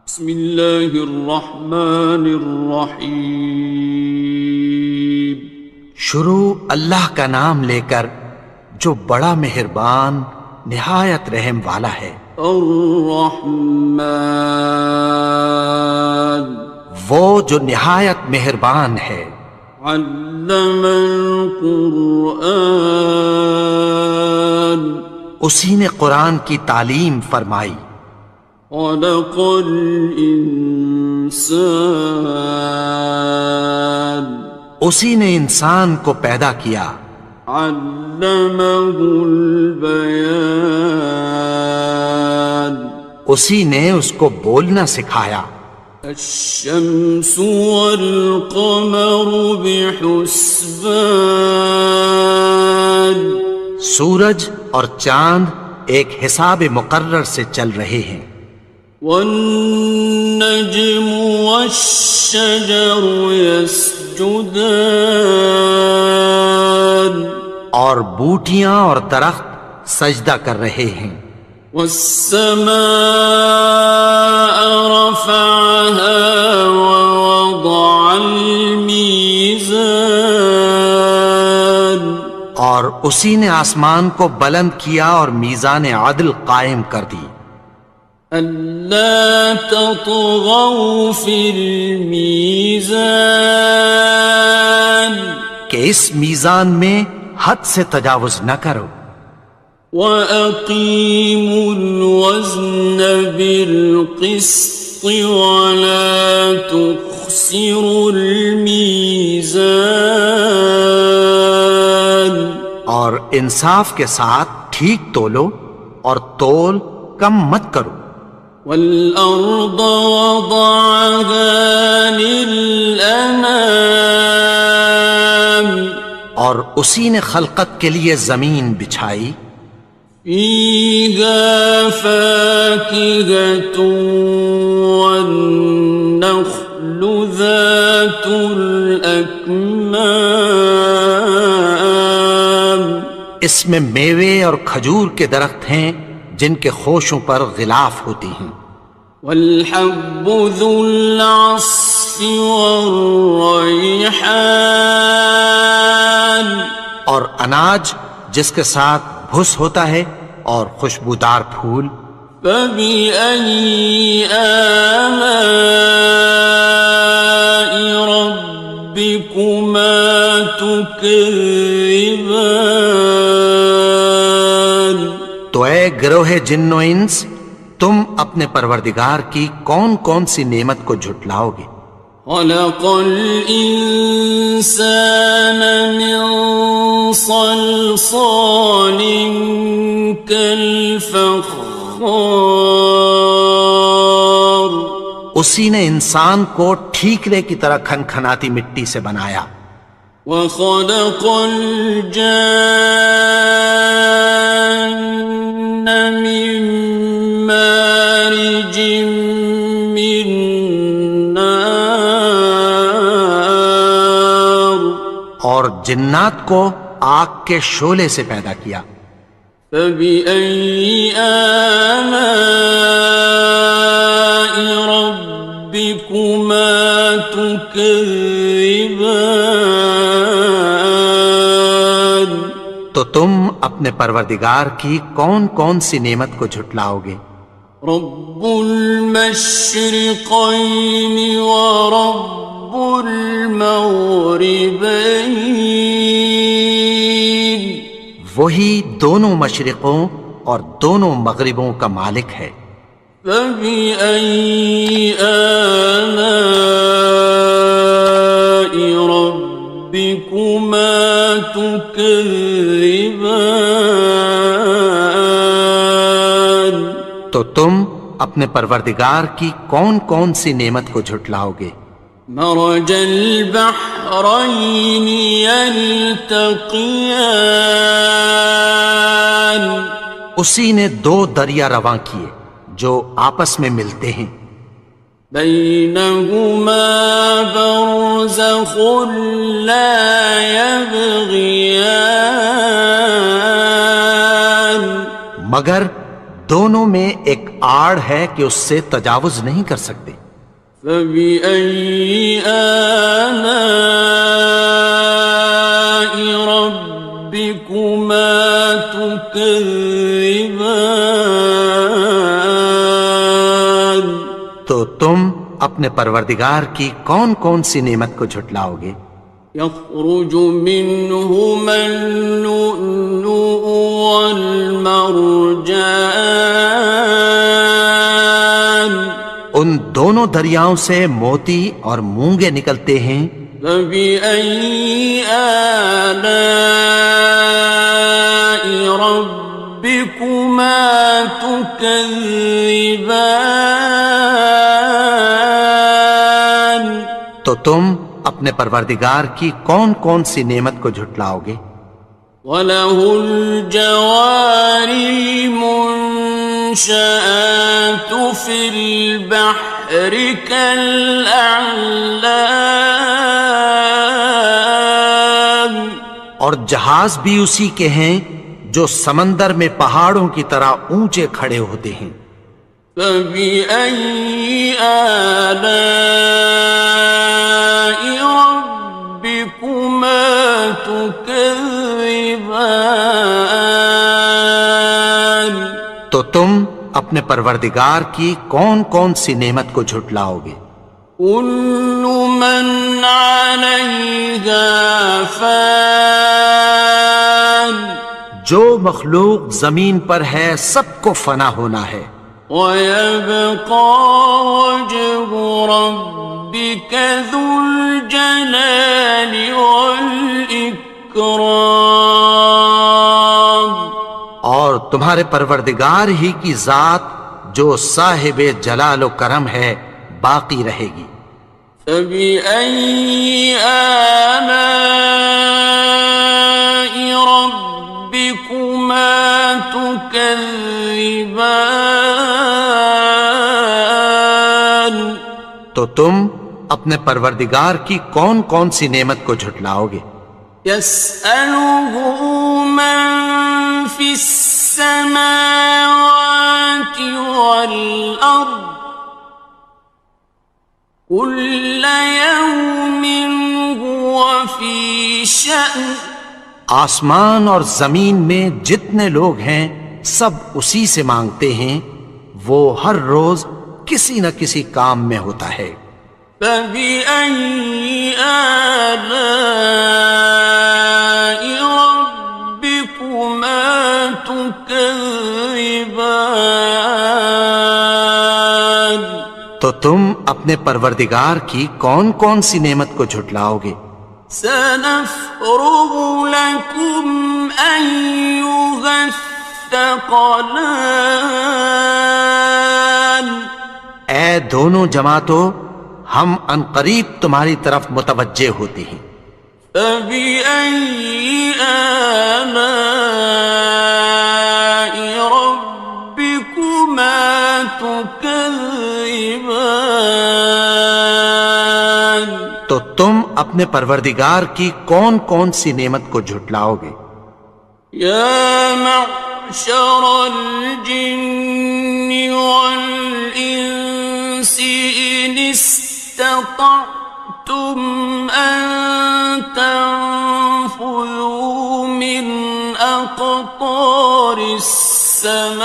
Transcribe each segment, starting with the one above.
بسم اللہ الرحمن الرحیم۔ شروع اللہ کا نام لے کر جو بڑا مہربان نہایت رحم والا ہے۔ الرحمن، وہ جو نہایت مہربان ہے۔ علم القرآن، اسی نے قرآن کی تعلیم فرمائی۔ خلق الانسان، اسی نے انسان کو پیدا کیا۔ علمہ البیان، اسی نے اس کو بولنا سکھایا۔ الشمس والقمر بحسبان، سورج اور چاند ایک حساب مقرر سے چل رہے ہیں۔ والنجم والشجر يسجدان، اور بوٹیاں اور درخت سجدہ کر رہے ہیں۔ والسماء رفعها ووضع الميزان، اور اسی نے آسمان کو بلند کیا اور میزان عدل قائم کر دی۔ ألا تطغوا في الميزان، کہ اس میزان میں حد سے تجاوز نہ کرو۔ وَأَقِيمُوا الْوَزْنَ بِالْقِسْطِ وَلَا تُخْسِرُوا الْمِيزَانَ، اور انصاف کے ساتھ ٹھیک تولو اور تول کم مت کرو۔ وَالْأَرْضَ وَضَعَهَا لِلْأَنَامِ، اور اسی نے خلقت کے لیے زمین بچھائی۔ فِيهَا فَاكِهَةٌ وَالنَّخْلُ ذَاتُ الْأَكْمَامِ، اس میں میوے اور کھجور کے درخت ہیں جن کے خوشوں پر غلاف ہوتی ہیں۔ وَالْحَبُّ ذُو الْعَصْفِ وَالرَّيْحَانِ، اور اناج جس کے ساتھ بھس ہوتا ہے اور خوشبودار پھول۔ فَبِأَيِّ آلَاءِ رَبِّكُمَا تُكَذِّبَانِ، تو اے گروہ جن و انس، تم اپنے پروردگار کی کون کون سی نعمت کو جھٹلاؤ گے؟ خَلَقَ الْإِنسَانَ مِنْ صَلْصَالٍ كَالْفَخَّارِ، اسی نے انسان کو ٹھیکرے کی طرح کھنکھناتی مٹی سے بنایا۔ وَخَلَقَ الْجَانَّ مِن مَّارِجٍ مِّن نَّارٍ، اور جنات کو آگ کے شعلے سے پیدا کیا۔ فَبِأَيِّ آلَاءِ رَبِّكُمَا تُكَذِّبَانِ، تو تم اپنے پروردگار کی کون کون سی نعمت کو جھٹلاؤ گے؟ رب المشرقین ورب المغربین، وہی دونوں مشرقوں اور دونوں مغربوں کا مالک ہے۔ فَبِأَيِّ آلَاءِ رَبِّكُمَا تُكَذِّبَانِ، تو تم اپنے پروردگار کی کون کون سی نعمت کو جھٹلاؤ گے؟ مرج البحرین یلتقیان، اسی نے دو دریا رواں کیے جو آپس میں ملتے ہیں۔ بینہما برزخ لا یبغیان، مگر دونوں میں ایک آڑ ہے کہ اس سے تجاوز نہیں کر سکتے۔ فَبِأَيِّ آلَاءِ رَبِّكُمَا تُكَذِّبَانِ؟ تو تم اپنے پروردگار کی کون کون سی نعمت کو جھٹلاؤ گے؟ يخرج منهما اللؤلؤ والمرجان، ان دونوں دریاؤں سے موتی اور مونگے نکلتے ہیں۔ فبأي آلاء ربكما تكذبان؟ تو تم اپنے پروردگار کی کون کون سی نعمت کو جھٹلاؤ گے؟ وَلَهُ الْجَوَارِ الْمُنشَآتُ فِي الْبَحْرِ كَالْأَعْلَامِ، اور جہاز بھی اسی کے ہیں جو سمندر میں پہاڑوں کی طرح اونچے کھڑے ہوتے ہیں۔ فَبِأَيِّ آلَاءِ رَبِّكُمَا تُكَذِّبَانِ؟ تو تم اپنے پروردگار کی کون کون سی نعمت کو جھٹلاؤ گے؟ كُلُّ مَنْ عَلَيْهَا فَانٍ، جو مخلوق زمین پر ہے سب کو فنا ہونا ہے۔ وَيَبْقَى وَجْهُ رَبِّكَ ذُو الْجَلَالِ وَالْإِكْرَامِ، اور تمہارے پروردگار ہی کی ذات جو صاحب جلال و کرم ہے باقی رہے گی۔ فَبِأَيِّ آلَاءِ رَبِّكُمَا تُكَذِّبَانِ؟ تو تم اپنے پروردگار کی کون کون سی نعمت کو جھٹلاؤ گے؟ يَسْأَلُهُ مَن فِي السَّمَاوَاتِ وَالْأَرْضِ كُلَّ يَوْمٍ هُوَ فِي شَأْنٍ، آسمان اور زمین میں جتنے لوگ ہیں سب اسی سے مانگتے ہیں، وہ ہر روز کسی نہ کسی کام میں ہوتا ہے۔ فَبِأَيِّ آلَاءِ رَبِّكُمَا تُكَذِّبَانِ؟ تو تم اپنے پروردگار کی کون کون سی نعمت کو جھٹلاؤ گے؟ سَنَفْرُغُ لَكُمْ أَيُّهَ الثَّقَلَانِ، اے دونوں جماعتوں، ہم عنقریب تمہاری طرف متوجہ ہوتے ہیں۔ فَبِأَيِّ آلَاءِ رَبِّكُمَا تُكَذِّبَانِ؟ تو تم اپنے پروردگار کی کون کون سی نعمت کو جھٹلاؤ گے؟ يَا مَعْشَرَ الْجِنِّ وَالْإِنسِ إِنِ اسْتَطَعْتُمْ أَن تَنفُذُوا مِنْ أَقْطَارِ السَّمَاوَاتِ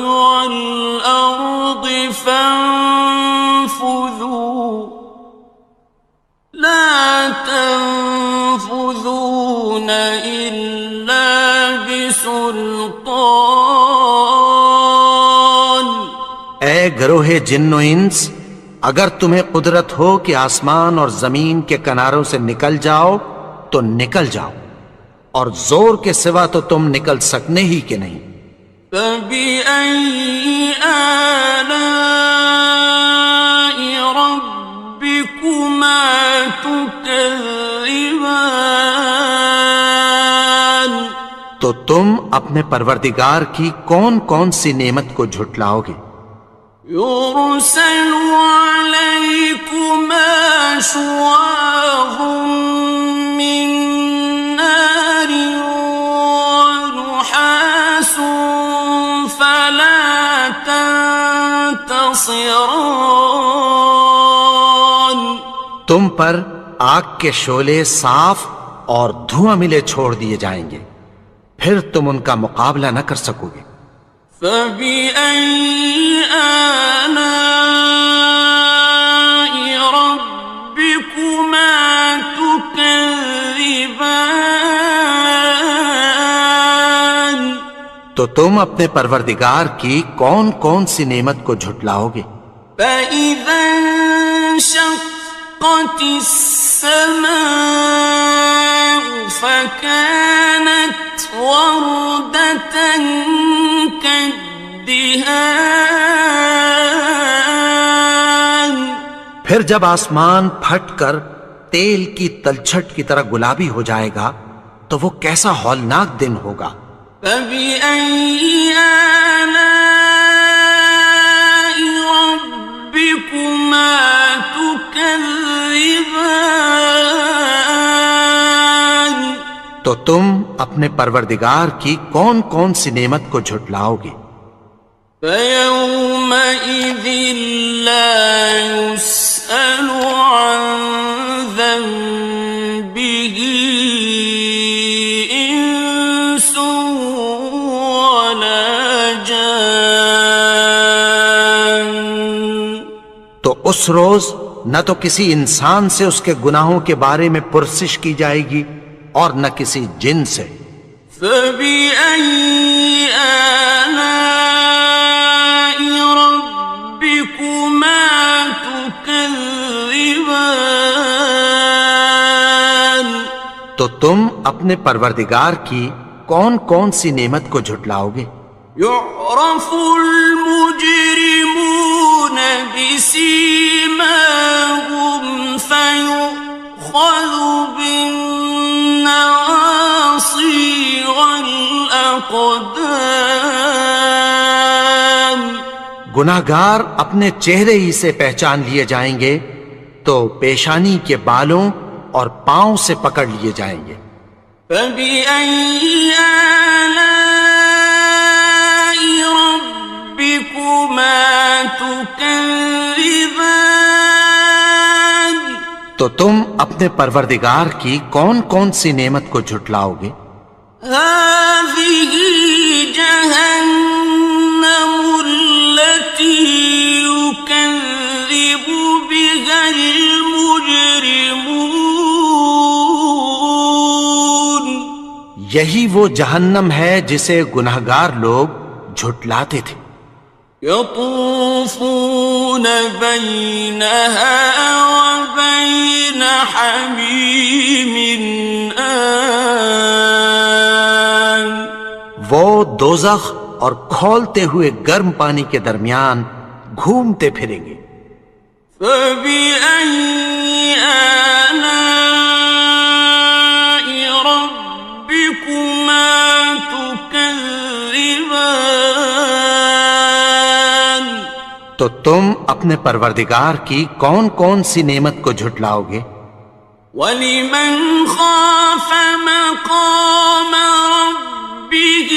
وَالْأَرْضِ فَانفُذُوا لَا تَنفُذُونَ إِلَّا بِسُلْطَانٍ۔ اے گروہ جن و انس، اگر تمہیں قدرت ہو کہ آسمان اور زمین کے کناروں سے نکل جاؤ تو نکل جاؤ، اور زور کے سوا تو تم نکل سکنے ہی کہ نہیں۔ فَبِأَيِّ آلَاءِ رَبِّكُمَا تُكَذِّبَانِ؟ تو تم اپنے پروردگار کی کون کون سی نعمت کو جھٹلاؤ گے؟ يُرْسَلُ عَلَيْكُمَا شُوَاظٌ مِّن نَّارٍ وَنُحَاسٌ ينتصران. تم پر آگ کے شعلے صاف اور دھواں ملے چھوڑ دیے جائیں گے، پھر تم ان کا مقابلہ نہ کر سکو گے۔ فبأي آلاء ربكما تكذبان. تو تم اپنے پروردگار کی کون کون سی نعمت کو جھٹلاؤ گے؟ فإذا انشقت السماء فكانت وردة كالدهان. پھر جب آسمان پھٹ کر تیل کی تلچھٹ کی طرح گلابی ہو جائے گا تو وہ کیسا ہولناک دن ہوگا۔ فبأي آلاء ربكما تكذبان. تو تم اپنے پروردگار کی کون کون سی نعمت کو جھٹلاؤ گے؟ فيومئذ لا يسأل عن ذنبه إنس ولا جان. تو اس روز نہ تو کسی انسان سے اس کے گناہوں کے بارے میں پرسش کی جائے گی اور نہ کسی جن سے۔ فبأي آلاء ربكما تكذبان. تو تم اپنے پروردگار کی کون کون سی نعمت کو جھٹلاؤ گے؟ يعرف المجرمون بسيماهم فيؤخذ بالنواصي والأقدام. گناہگار اپنے چہرے ہی سے پہچان لیے جائیں گے تو پیشانی کے بالوں اور پاؤں سے پکڑ لیے جائیں گے۔ فبأي آلاء ربكما تكذبان. تو تم اپنے پروردگار کی کون کون سی نعمت کو جھٹلاؤ گے؟ هذه جهنم التي يكذب بها المجرمون. یہی وہ جہنم ہے جسے گناہگار لوگ جھٹلاتے تھے۔ يطوفون بينها وبين حميم آن. وہ دوزخ اور کھولتے ہوئے گرم پانی کے درمیان گھومتے پھریں گے۔ فبأي آلاء ربكما تكذبان. تو تم اپنے پروردگار کی کون کون سی نعمت کو جھٹلاؤ گے؟ وَلِمَنْ خَافَ مَقَامَ رَبِّهِ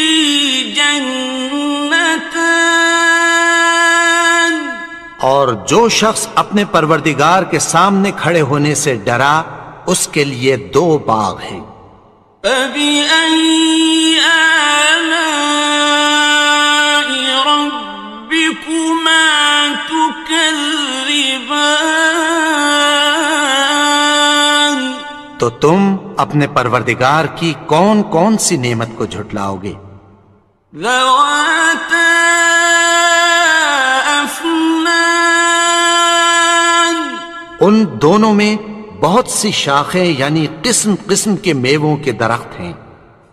جَنَّتَانِ. اور جو شخص اپنے پروردگار کے سامنے کھڑے ہونے سے ڈرا اس کے لیے دو باغ ہیں۔ فَبِأَيِّ آلَاءِ رَبِّكُمَا تُكَذِّبَانِ. تو تم اپنے پروردگار کی کون کون سی نعمت کو جھٹلاؤ گے؟ ذَوَاتَا أَفْنَانٍ. ان دونوں میں بہت سی شاخیں یعنی قسم قسم کے میووں کے درخت ہیں۔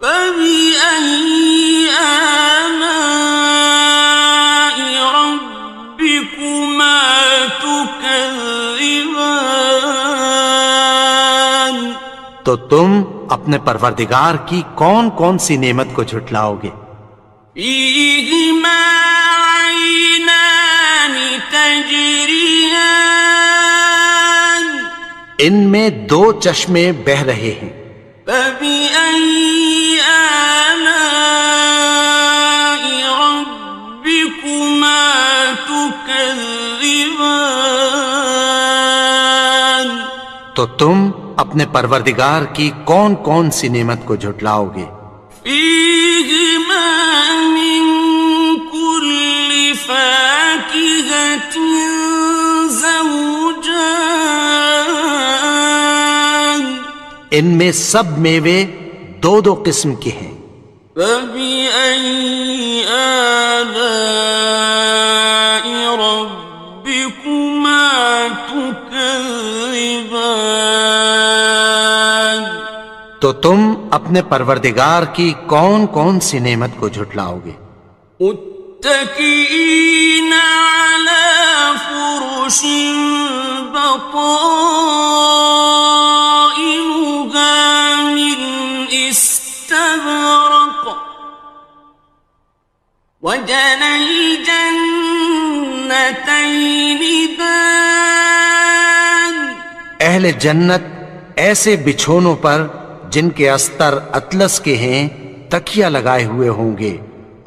فَبِأَيِّ آلَاءِ رَبِّكُمَا تُكَذِّبَانِ. تو تم اپنے پروردگار کی کون کون سی نعمت کو جھٹلاؤ گے؟ فِيهِمَا عَيْنَانِ تَجْرِيَانِ. ان میں دو چشمے بہہ رہے ہیں۔ فَبِأَيِّ آلَاءِ رَبِّكُمَا تُكَذِّبَانِ. تكذبان تو تم اپنے پروردگار کی کون کون سی نعمت کو جھٹلاؤ گے؟ فيهما من كل فاكهة زوجان ان میں سب میوے دو دو قسم کے ہیں۔ فبأي آلاء ربكما تكذبان تو تم اپنے پروردگار کی کون کون سی نعمت کو جھٹلاؤ گے؟ متكئين على فرش بطائنها من استبرق وجنى الجنتين دان اہل جنت ایسے بچھونوں پر جن کے استر اطلس کے ہیں تکیہ لگائے ہوئے ہوں گے،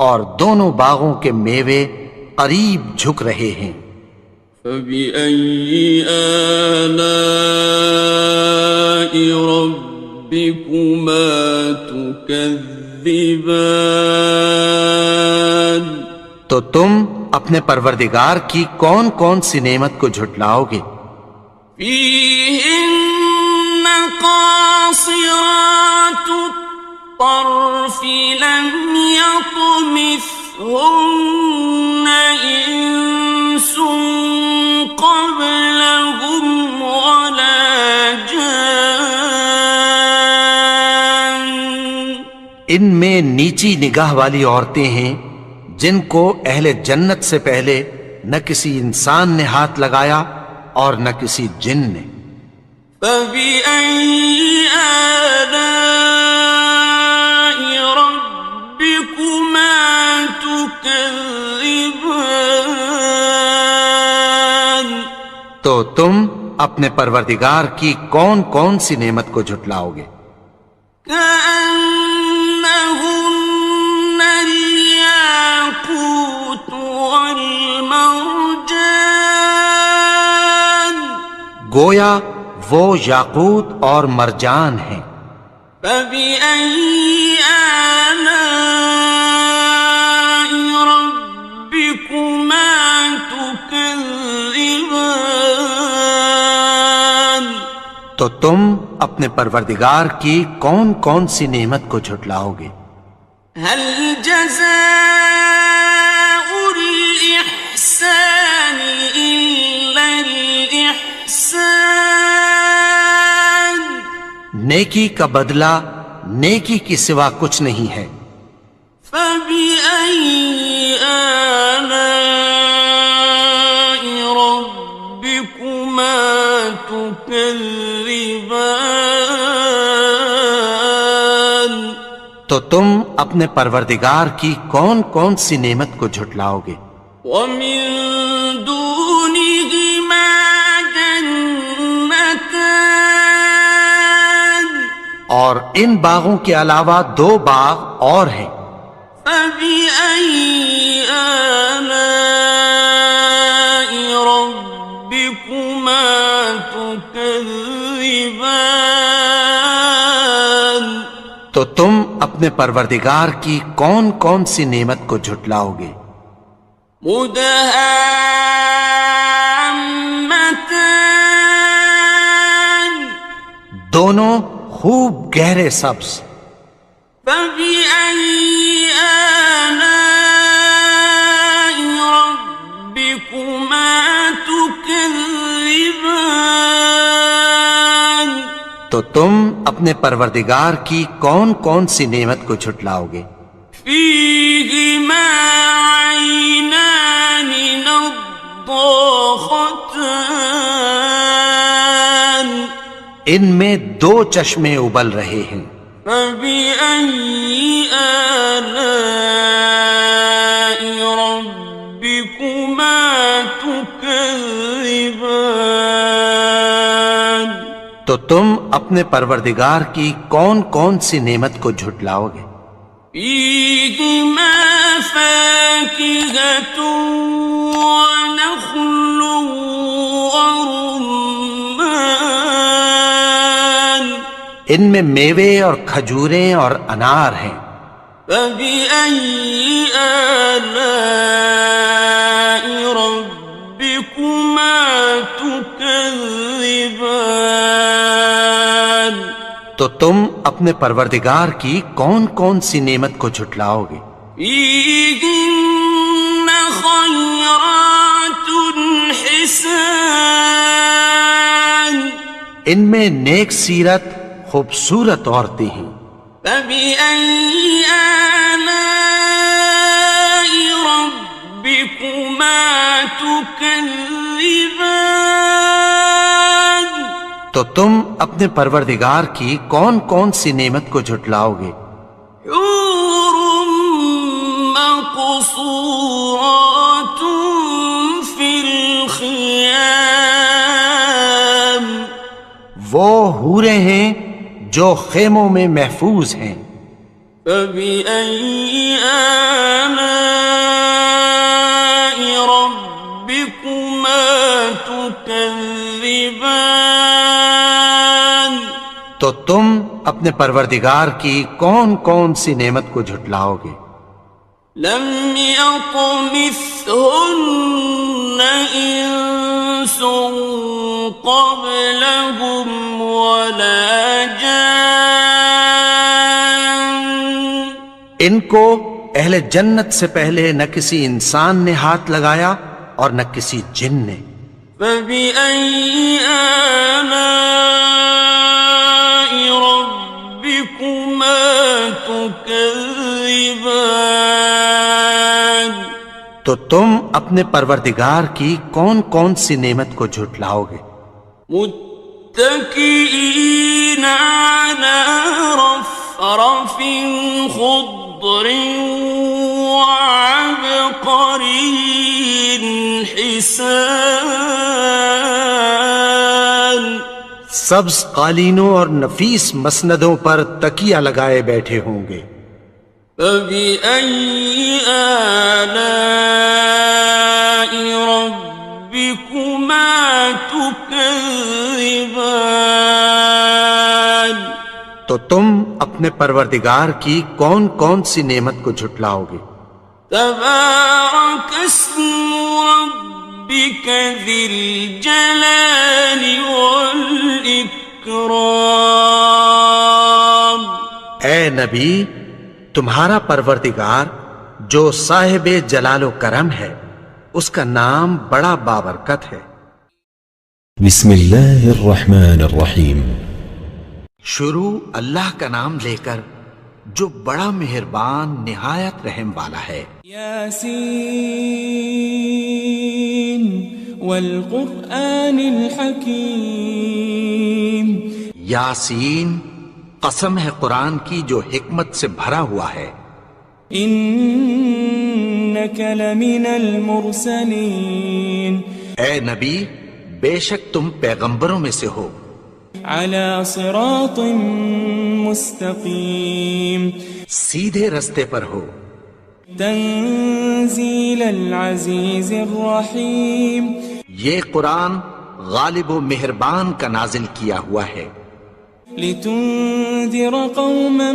اور دونوں باغوں کے میوے قریب جھک رہے ہیں۔ فبأي آلاء ربكما تكذبان تو تم اپنے پروردگار کی کون کون سی نعمت کو جھٹلاؤ گے؟ فيهن قاصرات الطرف لم يطمثهن إنس قبلهم ولا جان ان میں نیچی نگاہ والی عورتیں ہیں جن کو اہل جنت سے پہلے نہ کسی انسان نے ہاتھ لگایا اور نہ کسی جن نے۔ فبأي آلاء ربكما تكذبان تو تم اپنے پروردگار کی کون کون سی نعمت کو جھٹلاؤ گے؟ كأنهن الياقوت والمرجان گویا وہ یاقوت اور مرجان ہیں۔ فبأي آلاء ربكما تكذبان تو تم اپنے پروردگار کی کون کون سی نعمت کو جھٹلاؤ گے؟ هل جزاء الإحسان إلا الإحسان نیکی کا بدلہ نیکی کی سوا کچھ نہیں ہے۔ فبأي آلاء ربكما تكذبان تو تم اپنے پروردگار کی کون کون سی نعمت کو جھٹلاؤ گے؟ ومن دونهما جنتان اور ان باغوں کے علاوہ دو باغ اور ہیں۔ فبأي آلاء ربكما تكذبان تو تم اپنے پروردگار کی کون کون سی نعمت کو جھٹلاؤ گے؟ مدهامتان دونوں خوب گہرے سبز۔ فبأي آلاء ربكما تكذبان تو تم اپنے پروردگار کی کون کون سی نعمت کو جھٹلاؤ گے؟ فيهما عينان نضاختان ان میں دو چشمے ابل رہے ہیں۔ فبأي آلاء ربكما تكذبان تو تم اپنے پروردگار کی کون کون سی نعمت کو جھٹلاؤ گے؟ فيهما فاكهة ونخل ورمان ان میں میوے اور کھجوریں اور انار ہیں. فبأي آلاء ربكما تكذبان تو تم اپنے پروردگار کی کون کون سی نعمت کو جھٹلاؤ گے؟ فيهن خيرات حسان ان میں نیک سیرت خوبصورت عورتیں ہیں. فبأي آلاء ربكما تكذبان تو تم اپنے پروردگار کی کون کون سی نعمت کو جھٹلاؤ گے؟ حور مقصورات في الخيام وہ حوریں ہیں جو خیموں میں محفوظ ہیں. فبأي آلاء ربكما تكذبان تو تم اپنے پروردگار کی کون کون سی نعمت کو جھٹلاؤ گے؟ لم يطمثهن إنس قبلهم ولا جان ان کو اہل جنت سے پہلے نہ کسی انسان نے ہاتھ لگایا اور نہ کسی جن نے. فبأي آلاء ربكما تكذبان تو تم اپنے پروردگار کی کون کون سی نعمت کو جھٹلاؤ گے؟ متكئين على رفرف خضر وعبقري حسان سبز قالینوں اور نفیس مسندوں پر تکیہ لگائے بیٹھے ہوں گے. فبأي آلاء ربكما تكذبان تو تم اپنے پروردگار کی کون کون سی نعمت کو جھٹلاؤ گے؟ تبارك اسم ربك ذي الجلال والإكرام اے نبی، تمہارا پروردگار جو صاحب جلال و کرم ہے اس کا نام بڑا بابرکت ہے. بسم اللہ الرحمن الرحیم. شروع اللہ کا نام لے کر جو بڑا مہربان نہایت رحم والا ہے. یاسین والقرآن الحکیم. یاسین، قسم ہے قرآن کی جو حکمت سے بھرا ہوا ہے. انک لمن المرسلین. اے نبی، بے شک تم پیغمبروں میں سے ہو. علی صراط مستقیم. سیدھے رستے پر ہو. تنزیل العزیز الرحیم. یہ قرآن غالب و مہربان کا نازل کیا ہوا ہے. لتنذر قوما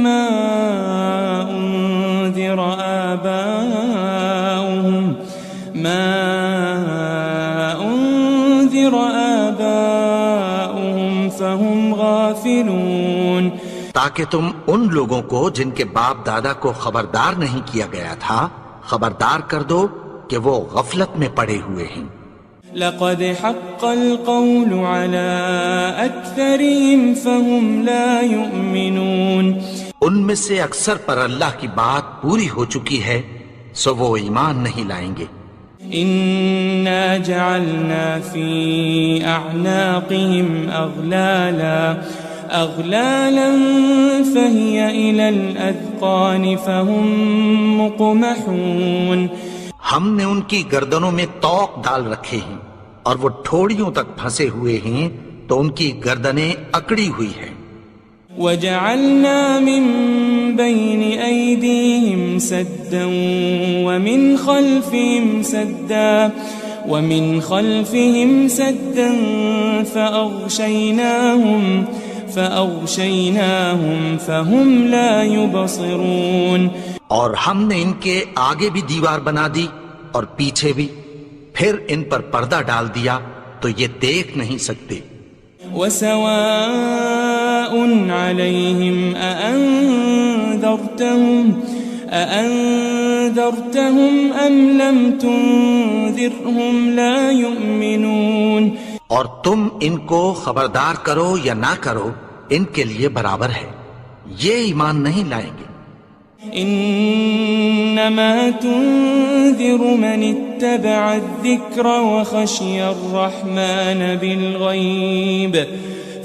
ما انذر آباؤهم فهم غافلون. تاکہ تم ان لوگوں کو جن کے باپ دادا کو خبردار نہیں کیا گیا تھا خبردار کر دو کہ وہ غفلت میں پڑے ہوئے ہیں. لقد حق القول على أكثرهم فهم لا يؤمنون. ان میں سے اکثر پر اللہ کی بات پوری ہو چکی ہے سو وہ ایمان نہیں لائیں گے. إنا جعلنا في أعناقهم أغلالا فهي إلى الأذقان فهم مقمحون. ہم نے ان کی گردنوں میں طوق ڈال رکھے ہیں اور وہ ٹھوڑیوں تک پھنسے ہوئے ہیں تو ان کی گردنیں اکڑی ہوئی ہیں. وجعلنا من بين أيديهم سدا ومن خلفهم سدا فأغشيناهم فهم لا يبصرون. اور ہم نے ان کے آگے بھی دیوار بنا دی اور پیچھے بھی، پھر ان پر پردہ ڈال دیا تو یہ دیکھ نہیں سکتے. وسواء عليهم أأنذرتهم أم لم تنذرهم لا يؤمنون. اور تم ان کو خبردار کرو یا نہ کرو، ان کے لیے برابر ہے، یہ ایمان نہیں لائیں گے. انما تنذر من اتبع الذکر وخشی الرحمن بالغیب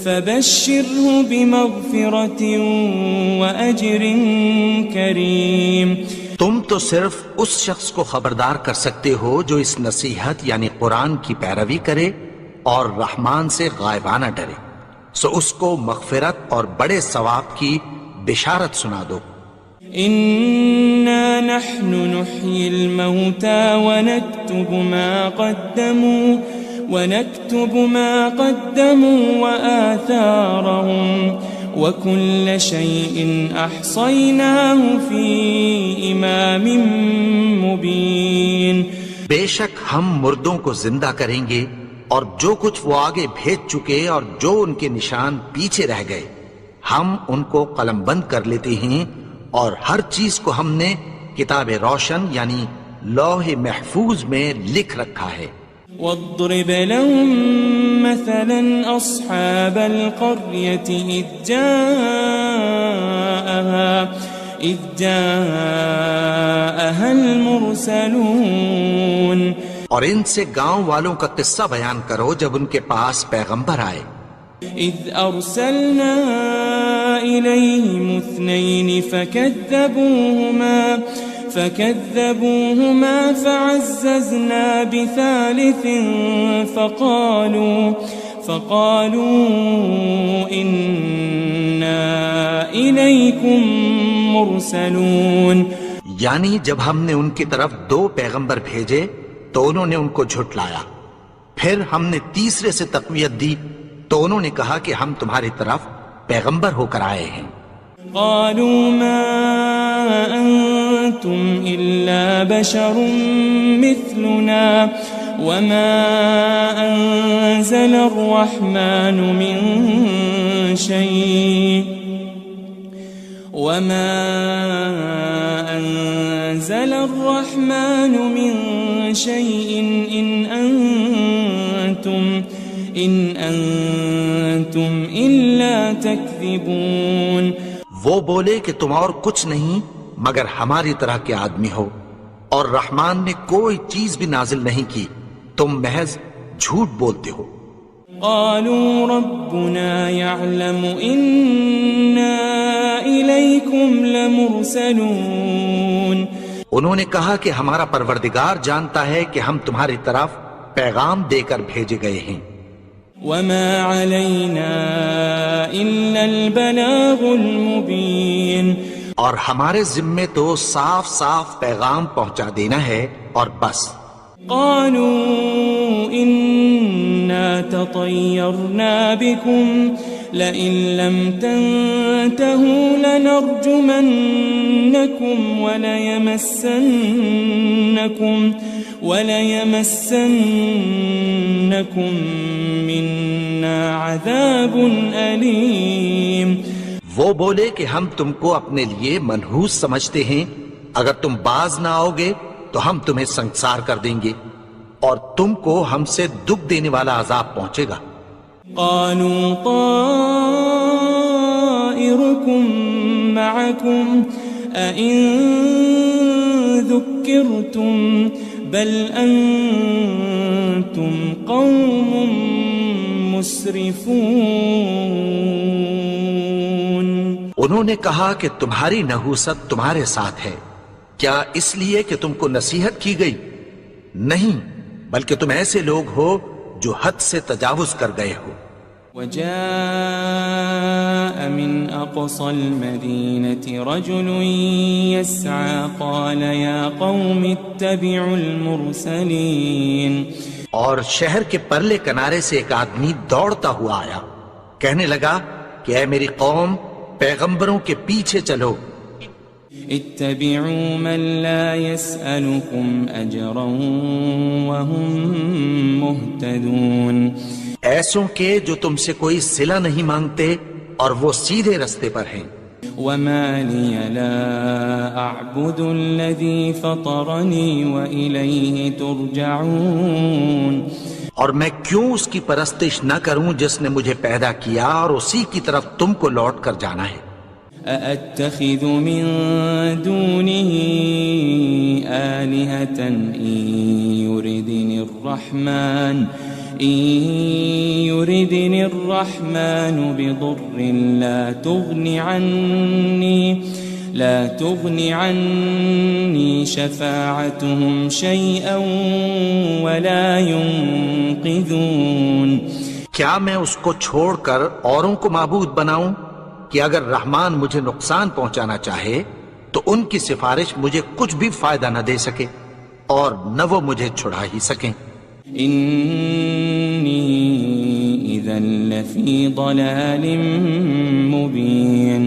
فبشره بمغفرة واجر کریم. تم تو صرف اس شخص کو خبردار کر سکتے ہو جو اس نصیحت یعنی قرآن کی پیروی کرے اور رحمان سے غائبانہ ڈرے، سو اس کو مغفرت اور بڑے ثواب کی بشارت سنا دو. إنا نحن نحيي الموتى ونكتب ما قدموا وآثارهم وكل شيء أحصيناه في إمام مبين. بے شک ہم مردوں کو زندہ کریں گے اور جو کچھ وہ آگے بھیج چکے اور جو ان کے نشان پیچھے رہ گئے ہم ان کو قلم بند کر لیتے ہیں، اور ہر چیز کو ہم نے کتاب روشن یعنی لوح محفوظ میں لکھ رکھا ہے. واضرب لهم مثلا أصحاب القرية إذ جاءها المرسلون. اور ان سے گاؤں والوں کا قصہ بیان کرو جب ان کے پاس پیغمبر آئے. إذ أرسلنا إليهم 2 فكذبوهما فعززنا بثالث فقالوا إنا إليكم مرسلون. یعنی جب ہم نے ان کی طرف 2 پیغمبر بھیجے تو انہوں نے ان کو جھٹلایا، پھر ہم نے تیسرے سے تقویت دی تو انہوں نے کہا کہ ہم تمہاری طرف پیغمبر ہو کر آئے ہیں. قالوا ما أنتم إلا بشر مثلنا وما أنزل الرحمن من شيء إن أنتم إلا تكذبون. وہ بولے کہ تم اور کچھ نہیں مگر ہماری طرح کے آدمی ہو، اور رحمان نے کوئی چیز بھی نازل نہیں کی، تم محض جھوٹ بولتے ہو. قالوا ربنا يعلم إنا إليكم لمرسلون. انہوں نے کہا کہ ہمارا پروردگار جانتا ہے کہ ہم تمہاری طرف پیغام دے کر بھیجے گئے ہیں. وما علينا إلا البلاغ المبين. اور ہمارے ذمے تو صاف صاف پیغام پہنچا دینا ہے اور بس. قالوا إنا تطيرنا بكم لئن لم تنتهوا لنرجمنكم وليمسنكم منا عذاب أليم. وہ بولے کہ ہم تم کو اپنے لیے منحوس سمجھتے ہیں، اگر تم باز نہ آؤ گے تو ہم تمہیں سنسار کر دیں گے اور تم کو ہم سے دکھ دینے والا عذاب پہنچے گا. قالوا طائركم معكم أئن ذكرتم بل أنتم قوم مسرفون. انہوں نے کہا کہ تمہاری نحوست تمہارے ساتھ ہے، کیا اس لیے کہ تم کو نصیحت کی گئی؟ نہیں، بلکہ تم ایسے لوگ ہو جو حد سے تجاوز کر گئے ہو. وجاء من أقصى المدينة رجل يسعى قال يا قوم اتبعوا المرسلين. اور شہر کے پرلے کنارے سے ایک آدمی دوڑتا ہوا آیا، کہنے لگا کہ اے میری قوم، پیغمبروں کے پیچھے چلو. اتبعوا من لا يسألكم أجرا وهم مهتدون. ایسوں کے جو تم سے کوئی صلہ نہیں مانگتے اور وہ سیدھے رستے پر ہیں. وما لي لا أعبد الذي فطرني وإليه ترجعون. اور میں کیوں اس کی پرستش نہ کروں جس نے مجھے پیدا کیا اور اسی کی طرف تم کو لوٹ کر جانا ہے. أأتخذ من دونه آلهة إن يردني الرحمن بضر لا تغني عني شفاعتهم شيئا ولا ينقذون. کیا میں اس کو چھوڑ کر اوروں کو معبود بناؤں کہ اگر رحمان مجھے نقصان پہنچانا چاہے تو ان کی سفارش مجھے کچھ بھی فائدہ نہ دے سکے اور نہ وہ مجھے چھڑا ہی سکیں. إني إذا لفي ضلال مبين.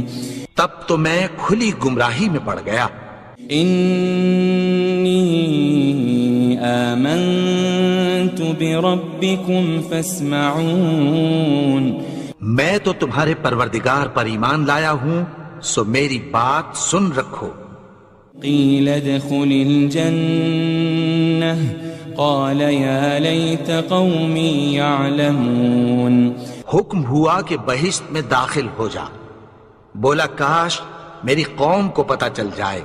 تب تو میں کھلی گمراہی میں پڑ گیا. إني آمنت بربكم فاسمعون. میں تو تمہارے پروردگار پر ایمان لایا ہوں، سو میری بات سن رکھو. قيل ادخل الجنة قال يا ليت قومي يعلمون. حکم ہوا کہ بہشت میں داخل ہو جا. بولا کاش میری قوم کو پتہ چل جائے.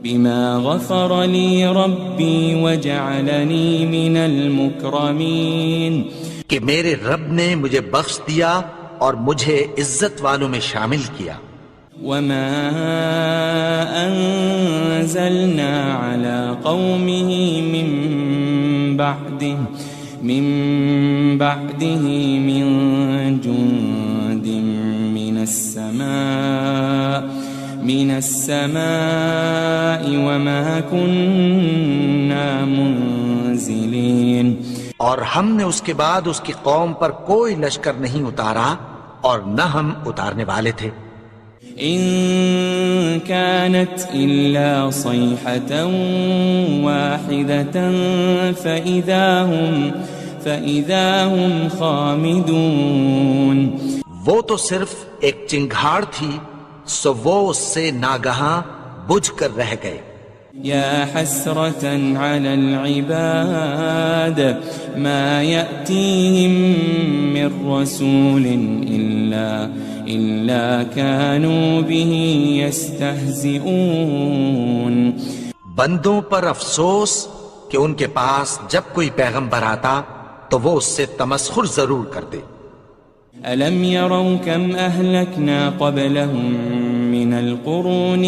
بما غفر لي ربي وجعلني من المكرمين. کہ میرے رب نے مجھے بخش دیا اور مجھے عزت والوں میں شامل کیا. وما أنزلنا على قومه من بعده من جند من السماء وما كنا منزلين. اور ہم نے اس کے بعد اس کی قوم پر کوئی لشکر نہیں اتارا اور نہ ہم اتارنے والے تھے. إن كانت إلا صيحة واحدة فإذا هم خامدون. وہ تو صرف ایک چنگھاڑ تھی، سو وہ اس سے ناگہاں بجھ کر رہ گئے. يا حسرة على العباد ما يأتيهم من رسول إلا كانوا به يستهزئون. بندوں پر افسوس کہ ان کے پاس جب کوئی پیغمبر آتا تو وہ اس سے تمسخر ضرور کرتے. ألم يروا كم أهلكنا قبلهم من القرون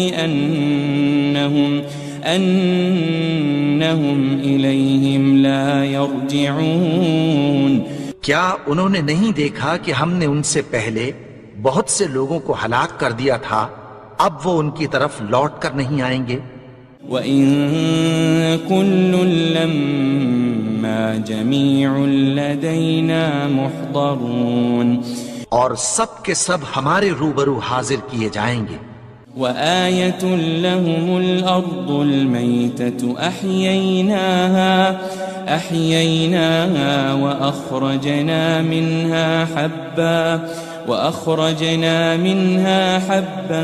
أنهم إليهم لا يرجعون. کیا انہوں نے نہیں دیکھا کہ ہم نے ان سے پہلے بہت سے لوگوں کو ہلاک کر دیا تھا، اب وہ ان کی طرف لوٹ کر نہیں آئیں گے. وَإِن كُلٌّ لَمَّا جَمِيعٌ لَدَيْنَا مُحْضَرُونَ. اور سب کے سب ہمارے روبرو حاضر کیے جائیں گے. وآية لهم الأرض الميتة أحييناها وأخرجنا منها حبا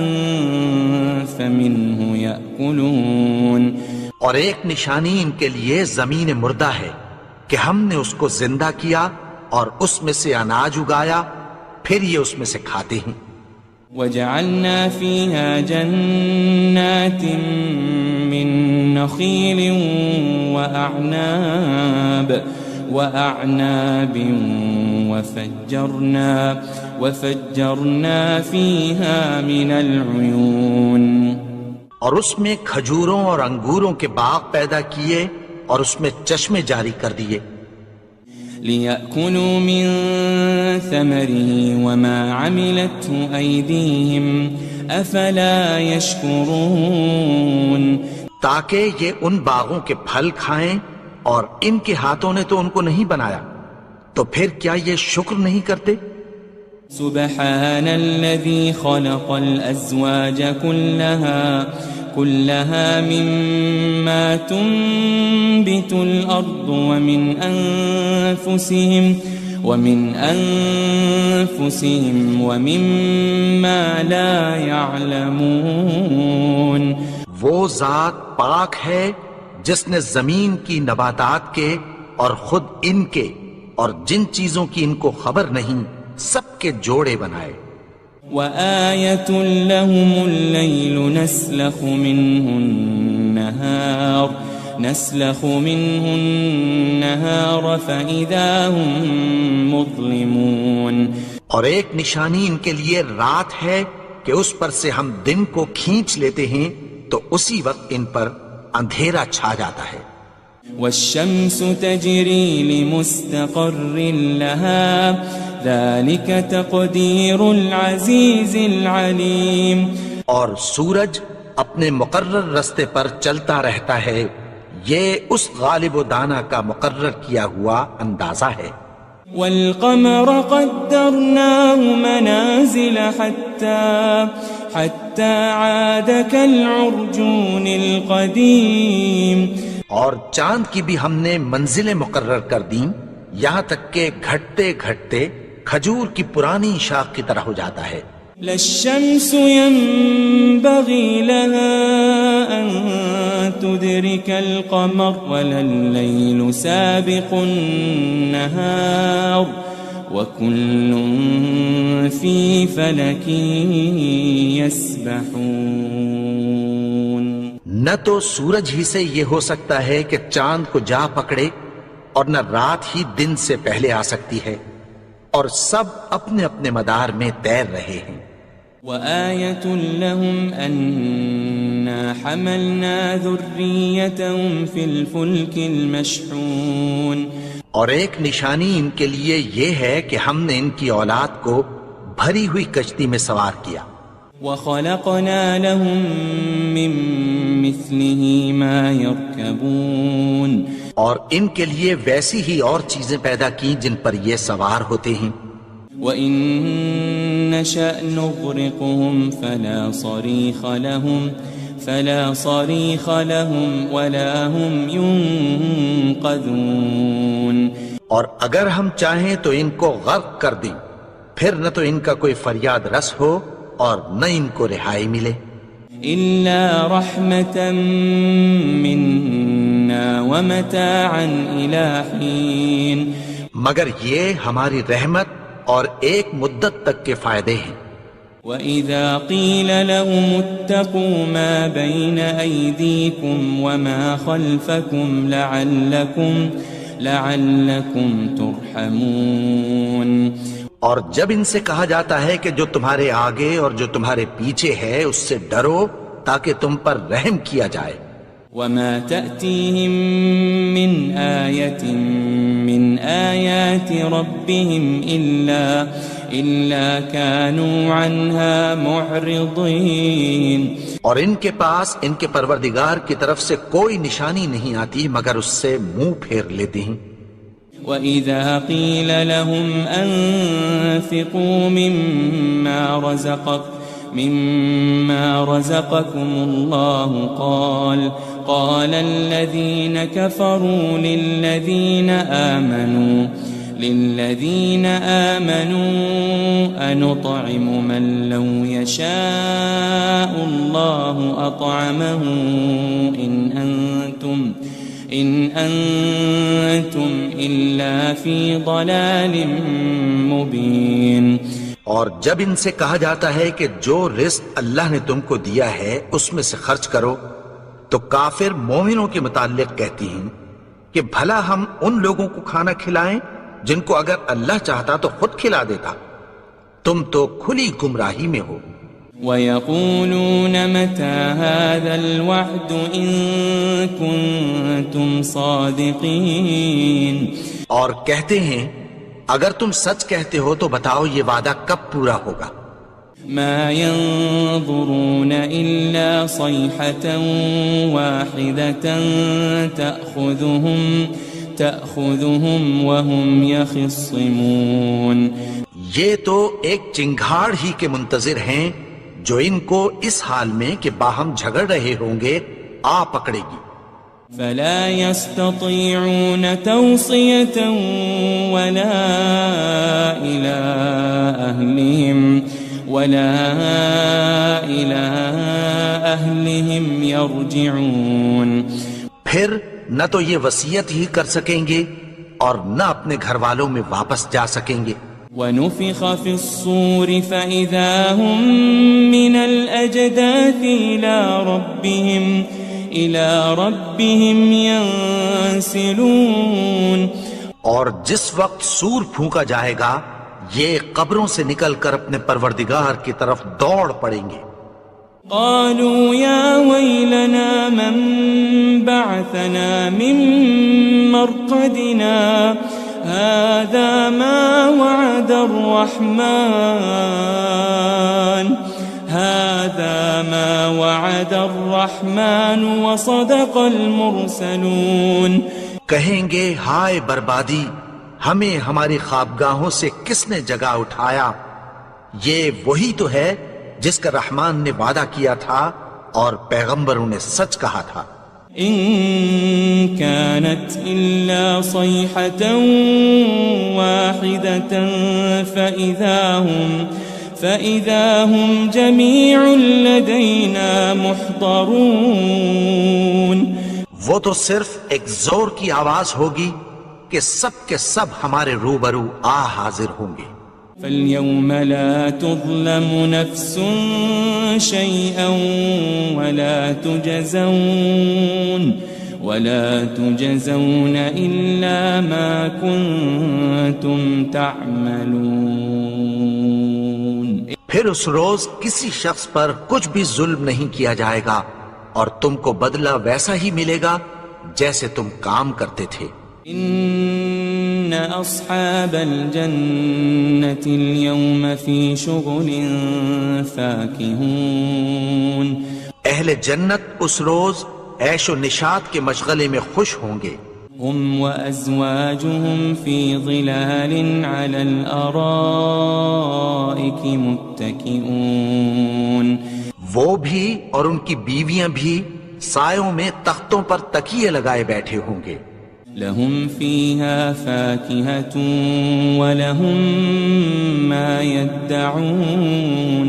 فمنه يأكلون. اور ایک نشانی ان کے لیے زمین مردہ ہے کہ ہم نے اس کو زندہ کیا اور اس میں سے اناج اگایا، پھر یہ اس میں سے کھاتے ہیں. وجعلنا فيها جنات من نخيل وأعناب وفجرنا فيها من العيون. اور اس میں کھجوروں اور انگوروں کے باغ پیدا کیے اور اس میں چشمے جاری کر دیے. ليأكلوا من ثمره وما عملته أيديهم أفلا يشكرون تاکہ یہ ان باغوں کے پھل کھائیں اور ان کے ہاتھوں نے تو ان کو نہیں بنایا، تو پھر کیا یہ شکر نہیں کرتے؟ سبحان الذي خلق الأزواج كلها مما تنبت الأرض ومن أنفسهم ومما لا يعلمون وہ ذات پاک ہے جس نے زمین کی نباتات کے اور خود ان کے اور جن چیزوں کی ان کو خبر نہیں سب کے جوڑے بنائے۔ وآية لهم الليل نسلخ منه النهار فإذا هم مظلمون اور ایک نشانی ان کے لیے رات ہے کہ اس پر سے ہم دن کو کھینچ لیتے ہیں تو اسی وقت ان پر اندھیرا چھا جاتا ہے۔ والشمس تجري لمستقر لها ذلك تقدير العزيز العليم اور سورج اپنے مقرر رستے پر چلتا رہتا ہے، یہ اس غالب و دانا کا مقرر کیا ہوا اندازہ ہے۔ والقمر قدرناه منازل حتى عاد كالعرجون القديم اور چاند کی بھی ہم نے منزلیں مقرر کر دیں یہاں تک کہ گھٹتے گھٹتے کھجور کی پرانی شاخ کی طرح ہو جاتا ہے۔ لا الشمس ينبغي لها أن تدرك القمر ولا الليل سابق النهار وكل في فلك يسبحون نہ تو سورج ہی سے یہ ہو سکتا ہے کہ چاند کو جا پکڑے اور نہ رات ہی دن سے پہلے آ سکتی ہے، اور سب اپنے اپنے مدار میں تیر رہے ہیں۔ وآية لهم أنا حملنا ذريتهم في الفلك المشحون اور ایک نشانی ان کے لیے یہ ہے کہ ہم نے ان کی اولاد کو بھری ہوئی کشتی میں سوار کیا۔ وخلقنا لهم من مثله ما يركبون اور ان کے لیے ویسی ہی اور چیزیں پیدا کی جن پر یہ سوار ہوتے ہیں۔ وَإِن نَّشَأْ نُغْرِقْهُمْ فَلَا صَرِيخَ لَهُمْ وَلَا هُمْ يُنقَذُونَ اور اگر ہم چاہیں تو ان کو غرق کر دیں، پھر نہ تو ان کا کوئی فریاد رس ہو اور نہ ان کو رہائی ملے۔ إِلَّا رَحْمَةً مِّنَّا وَمَتَاعًا إِلَى حِينٍ مگر یہ ہماری رحمت اور ایک مدت تک کے فائدے ہیں۔ وَإِذَا قِيلَ لَهُمُ اتَّقُوا مَا بَيْنَ أَيْدِيكُمْ وَمَا خَلْفَكُمْ لَعَلَّكُمْ تُرْحَمُونَ اور جب ان سے کہا جاتا ہے کہ جو تمہارے آگے اور جو تمہارے پیچھے ہے اس سے ڈرو تاکہ تم پر رحم کیا جائے۔ وَمَا تَأْتِيهِم مِّنْ آيَةٍ مِّنْ آيَاتِ رَبِّهِمْ إِلَّا كَانُوا عَنْهَا مُعْرِضِينَ اور ان کے پاس ان کے پروردگار کی طرف سے کوئی نشانی نہیں آتی مگر اس سے منہ پھیر لیتے ہیں۔ وَإِذَا قِيلَ لَهُمْ أَنفِقُوا مِمَّا رَزَقَكُمُ اللَّهُ قَالَ الَّذِينَ كَفَرُوا لِلَّذِينَ آمَنُوا أَنُطْعِمُ مَن لَّوْ يَشَاءُ اللَّهُ أَطْعَمَهُ إِنْ أَنْتُمْ إِلَّا فِي ضَلَالٍ مُبِينٍ اور جب ان سے کہا جاتا ہے کہ جو رزق اللہ نے تم کو دیا ہے اس میں سے خرچ کرو، تو کافر مومنوں کے متعلق کہتی ہیں کہ بھلا ہم ان لوگوں کو کھانا کھلائیں جن کو اگر اللہ چاہتا تو خود کھلا دیتا، تم تو کھلی گمراہی میں ہو۔ وَيَقُولُونَ مَتَى هَذَا الْوَعْدُ إِن كُنتُمْ صَادِقِينَ اور کہتے ہیں اگر تم سچ کہتے ہو تو بتاؤ یہ وعدہ کب پورا ہوگا؟ ما ينظرون إلا صيحة واحدة تأخذهم وهم يخصمون. یہ تو ایک چنگھاڑ ہی کے منتظر ہیں جو ان کو اس حال میں کہ باہم جھگڑ رہے ہوں گے آ پکڑے گی. فلا يستطيعون توصية ولا إلى أهلهم يرجعون. پھر نہ تو یہ وصیت ہی کر سکیں گے اور نہ اپنے گھر والوں میں واپس جا سکیں گے. ونفخ في الصور فإذا هم من الأجداث إلى ربهم ينسلون. اور جس وقت سور پھونکا جائے گا یہ قبروں سے نکل کر اپنے پروردگار کی طرف دوڑ پڑیں گے. قالوا يا ويلنا من بعثنا من مرقدنا هذا ما وعد الرحمن وصدق المرسلون. کہیں گے ہائے بربادی، ہمیں ہماری خوابگاہوں سے کس نے جگا اٹھایا؟ یہ وہی تو ہے جس کا رحمان نے وعدہ کیا تھا اور پیغمبروں نے سچ کہا تھا. إن كانت إلا صيحة واحدة فإذا هم جميع لدينا محضرون. وہ تو صرف ایک زور کی آواز ہوگی کہ سب کے سب ہمارے روبرو آ حاضر ہوں گے. فاليوم لا تظلم نفس شيئا ولا تجزون إلا ما كنتم تعملون. پھر اس روز کسی شخص پر کچھ بھی ظلم نہیں کیا جائے گا اور تم کو بدلہ ویسا ہی ملے گا جیسے تم کام کرتے تھے. إن أصحاب الجنة اليوم في شغل فاكهون. اہل جنت اس روز عیش و نشاط کے مشغلے میں خوش ہوں گے. هم وأزواجهم في ظلال على الأرائك متكئون. وہ بھی اور ان کی بیویاں بھی سایوں میں تختوں پر تکیے لگائے بیٹھے ہوں گے. لهم فيها فاكهة ولهم ما يدعون.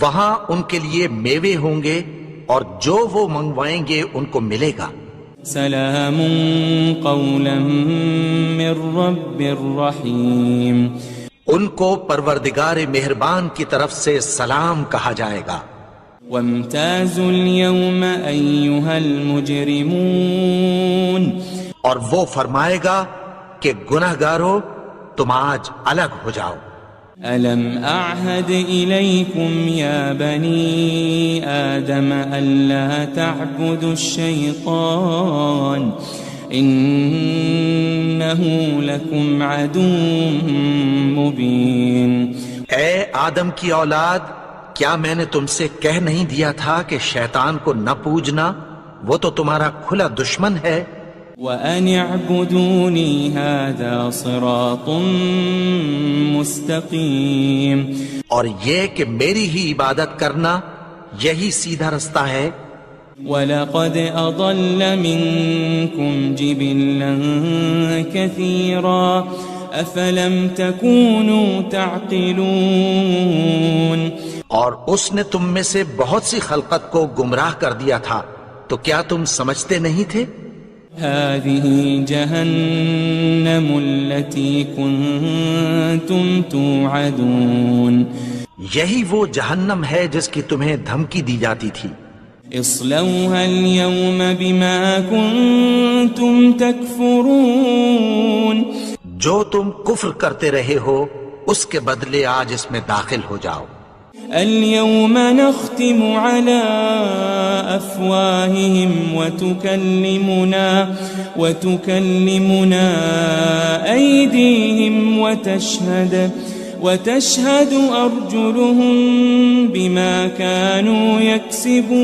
وہاں ان کے لیے میوے ہوں گے اور جو وہ منگوائیں گے ان کو ملے گا. سلام قولا من رب رحیم. ان کو پروردگار مہربان کی طرف سے سلام کہا جائے گا. وامتازوا اليوم أيها المجرمون. اور وہ فرمائے گا کہ گنہگارو تم آج الگ ہو جاؤ. ألم أعهد إليكم يا بني آدم ألا تعبدوا الشيطان إنه لكم عدو مبين. اے آدم کی اولاد، کیا میں نے تم سے کہہ نہیں دیا تھا کہ شیطان کو نہ پوجنا، وہ تو تمہارا کھلا دشمن ہے. وَأَنِ اعْبُدُونِي هَذَا صِرَاطٌ مُسْتَقِيمٌ. اور یہ کہ میری ہی عبادت کرنا یہی سیدھا رستہ ہے. وَلَقَدْ أَضَلَّ مِنْكُمْ جِبِلًّا كَثِيرًا أَفَلَمْ تَكُونُوا تَعْقِلُونَ. اور اس نے تم میں سے بہت سی خلقت کو گمراہ کر دیا تھا، تو کیا تم سمجھتے نہیں تھے؟ هذه جهنم التي كنتم توعدون. یہی وہ جہنم ہے جس کی تمہیں دھمکی دی جاتی تھی. اصلوها اليوم بما كنتم تكفرون. جو تم کفر کرتے رہے ہو اس کے بدلے آج اس میں داخل ہو جاؤ. اليوم نختم على أفواههم وتكلمنا أيديهم وتشهد أرجلهم بما كانوا يكسبون.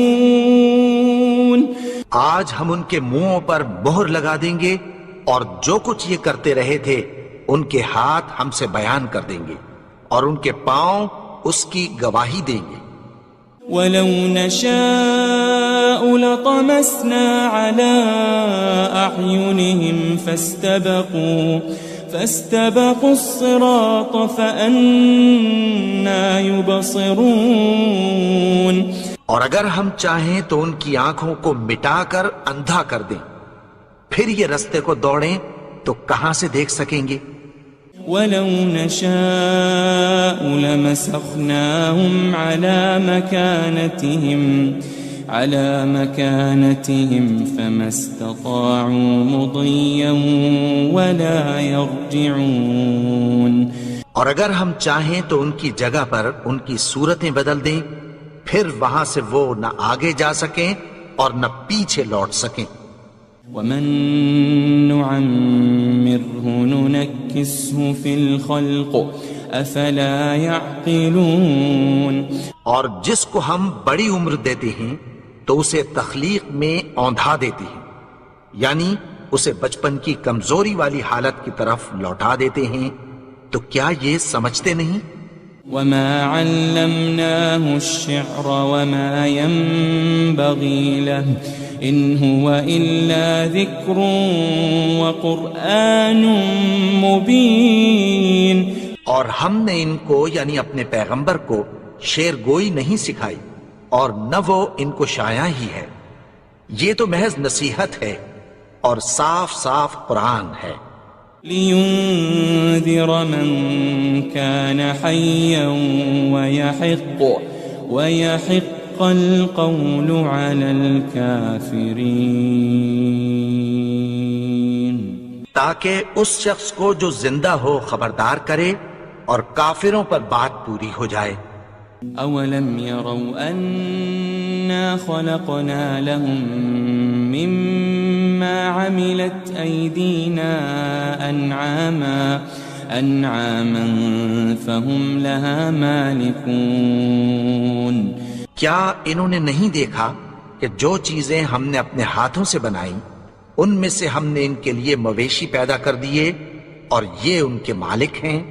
آج ہم ان کے منہوں پر مہر لگا دیں گے اور جو کچھ یہ کرتے رہے تھے ان کے ہاتھ ہم سے بیان کر دیں گے اور ان کے پاؤں اس کی گواہی دیں گے. وَلَوْ نَشَاءُ لَطَمَسْنَا عَلَىٰ أَعْيُنِهِمْ فَاسْتَبَقُوا الصِّرَاطَ فَأَنَّىٰ يُبْصِرُونَ. اور اگر ہم چاہیں تو ان کی آنکھوں کو مٹا کر اندھا کر دیں، پھر یہ رستے کو دوڑیں تو کہاں سے دیکھ سکیں گے. وَلَوْ نَشَاءُ لَمَسَخْنَاهُمْ عَلَى مَكَانَتِهِمْ فَمَا اسْتَطَاعُوا مُضِيًّا وَلَا يَرْجِعُونَ. اور اگر ہم چاہیں تو ان کی جگہ پر ان کی صورتیں بدل دیں، پھر وہاں سے وہ نہ آگے جا سکیں اور نہ پیچھے لوٹ سکیں. وَمَن نُعَمِّرْهُ نُنَكِّسْهُ فِي الْخَلْقِ أَفَلَا يَعْقِلُونَ. اور جس کو ہم بڑی عمر دیتے ہیں تو اسے تخلیق میں اوندھا دیتے ہیں، یعنی اسے بچپن کی کمزوری والی حالت کی طرف لوٹا دیتے ہیں. تو کیا یہ سمجھتے نہیں؟ وَمَا عَلَّمْنَاهُ الشِّعْرَ وَمَا يَنبَغِي لَهُ إِنْ هُوَ إِلَّا ذِكْرٌ وَقُرْآنٌ مُبِينٌ. اور ہم نے ان کو یعنی اپنے پیغمبر کو شعر گوئی نہیں سکھائی اور نہ وہ ان کو شایع ہی ہے، یہ تو محض نصیحت ہے اور صاف صاف قرآن ہے. لِيُنذِرَ مَن كَانَ حَيًّا وَيَحِقَّ الْقَوْلُ عَلَى الْكَافِرِينَ. تاکہ اس شخص کو جو زندہ ہو خبردار کرے اور کافروں پر بات پوری ہو جائے. أَوَلَمْ يَرَوْا أَنَّا خَلَقْنَا لَهُم مِّمَّا عَمِلَتْ أَيْدِينَا أَنْعَامًا فَهُمْ لَهَا مَالِكُونَ. کیا انہوں نے نہیں دیکھا کہ جو چیزیں ہم نے اپنے ہاتھوں سے بنائیں ان میں سے ہم نے ان کے لیے مویشی پیدا کر دیے اور یہ ان کے مالک ہیں.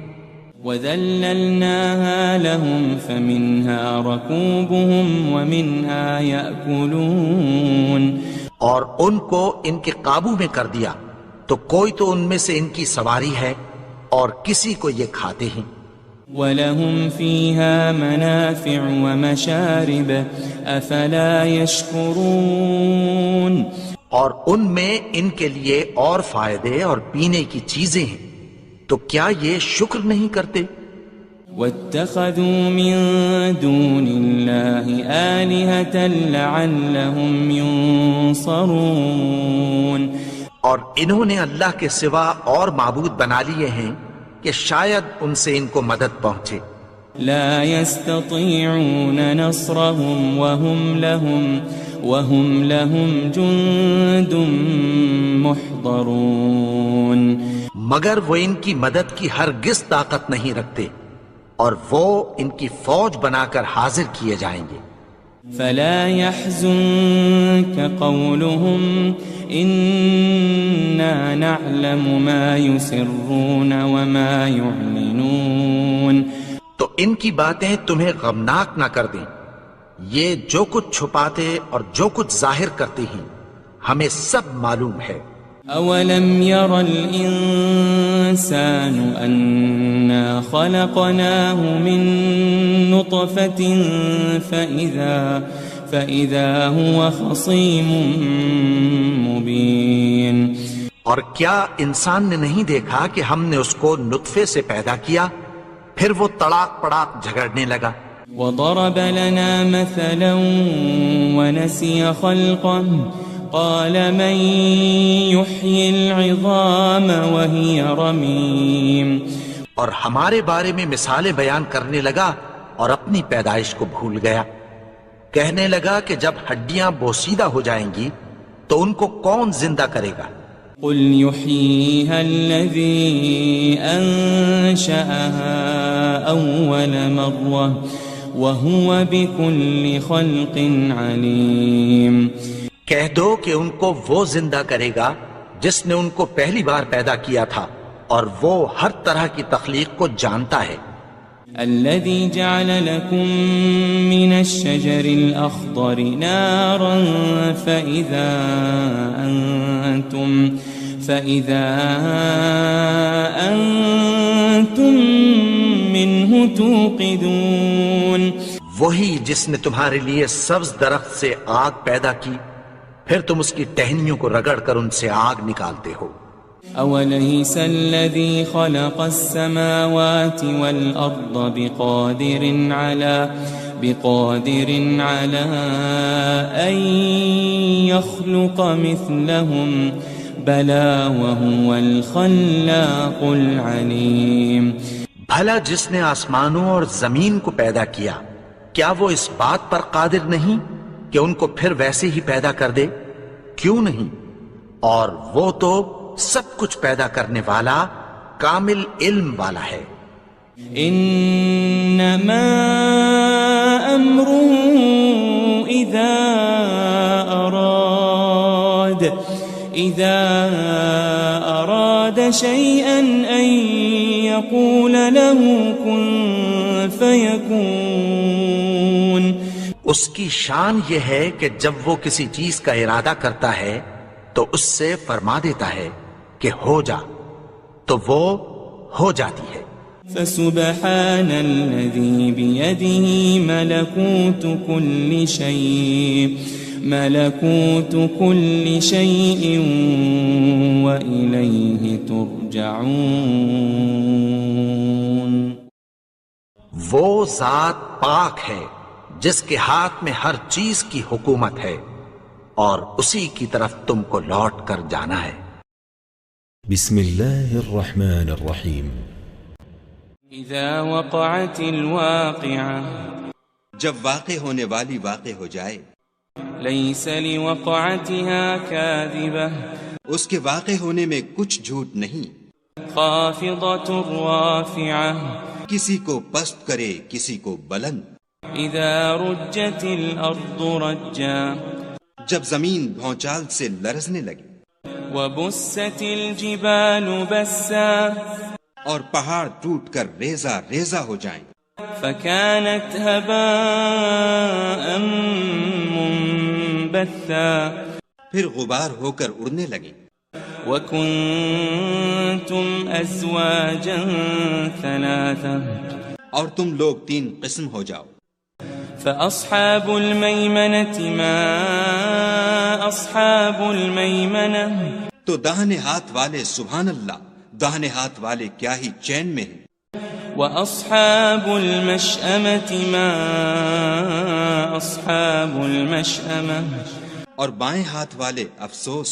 وَذَلَّلْنَاهَا لَهُمْ فَمِنْهَا رَكُوبُهُمْ وَمِنْهَا يَأْكُلُونَ. اور ان کو ان کے قابو میں کر دیا تو کوئی تو ان میں سے ان کی سواری ہے اور کسی کو یہ کھاتے ہیں. وَلَهُمْ فِيهَا مَنَافِعُ وَمَشَارِبُ أَفَلَا يَشْكُرُونَ. اور ان میں ان کے لیے اور فائدے اور پینے کی چیزیں ہیں، تو کیا یہ شکر نہیں کرتے؟ وَاتَّخَذُوا مِن دُونِ اللَّهِ آلِهَةً لَعَلَّهُمْ يُنصَرُونَ. اور انہوں نے اللہ کے سوا اور معبود بنا لیے ہیں کہ شاید ان سے ان کو مدد پہنچے. لا يستطيعون نصرهم وهم لهم جند محضرون. مگر وہ ان کی مدد کی ہرگز طاقت نہیں رکھتے اور وہ ان کی فوج بنا کر حاضر کیے جائیں گے. فلا يحزنك قولهم إنا نعلم ما يسرون وما يعلنون. تو ان کی باتیں تمہیں غمناک نہ کر دیں، یہ جو کچھ چھپاتے اور جو کچھ ظاہر کرتے ہیں ہمیں سب معلوم ہے. أولم ير الإنسان أنا خلقناه من نطفة فإذا هو خصيم مبين. اور کیا انسان نے نہیں دیکھا کہ ہم نے اس کو نطفے سے پیدا کیا پھر وہ تڑاک پڑاک جھگڑنے لگا. وضرب لنا مثلا ونسي خلقه قال من يحيي العظام وهي رميم. اور ہمارے بارے میں مثالیں بیان کرنے لگا اور اپنی پیدائش کو بھول گیا. کہنے لگا کہ جب ہڈیاں بوسیدہ ہو جائیں گی تو ان کو کون زندہ کرے گا؟ قل يحييها الذي أنشأها أول مرة وهو بكل خلق عليم. کہہ دو کہ ان کو وہ زندہ کرے گا جس نے ان کو پہلی بار پیدا کیا تھا اور وہ ہر طرح کی تخلیق کو جانتا ہے. الذي جعل لكم من الشجر الأخضر نارا فإذا أنتم منه توقدون. وہی جس نے تمہارے لیے سبز درخت سے آگ پیدا کی پھر تم اس کی ٹہنیوں کو رگڑ کر ان سے آگ نکالتے ہو. أوليس الذي خلق السماوات والأرض بقادر على أن يخلق مثلهم بلى وهو الخلاق العليم. بھلا جس نے آسمانوں اور زمین کو پیدا کیا کیا وہ اس بات پر قادر نہیں کہ ان کو پھر ویسے ہی پیدا کر دے؟ کیوں نہیں؟ اور وہ تو سب کچھ پیدا کرنے والا کامل علم والا ہے. انما امره اذا اراد شيئا ان يقول له كن فيكون. اس کی شان یہ ہے کہ جب وہ کسی چیز کا ارادہ کرتا ہے تو اس سے فرما دیتا ہے کہ ہو جا تو وہ ہو جاتی ہے. فسبحان الذي بيده ملكوت كل شيء وإليه ترجعون. وہ ذات پاک ہے جس کے ہاتھ میں ہر چیز کی حکومت ہے اور اسی کی طرف تم کو لوٹ کر جانا ہے. بسم اللہ الرحمن الرحیم. اذا وقعت الواقعة جب واقع ہونے والی واقع ہو جائے. ليس لوقعتها كاذبة اس کے واقع ہونے میں کچھ جھوٹ نہیں. خافضة رافعة کسی کو پست کرے کسی کو بلند. اذا رجت الارض رجا جب زمین بھونچال سے لرزنے لگی. وبست الجبال بسا اور پہاڑ ٹوٹ کر ریزہ ریزہ ہو جائیں. فكانت هباء منبثا پھر غبار ہو کر اڑنے لگیں. وكنتم ازواجا ثلاثا اور تم لوگ 3 قسم ہو جاؤ. فأصحاب الميمنة ما أصحاب الميمنة تو داہنے ہاتھ والے سبحان اللہ داہنے ہاتھ والے کیا ہی چین میں ہیں. وأصحاب المشأمة ما أصحاب المشأمة اور بائیں ہاتھ والے افسوس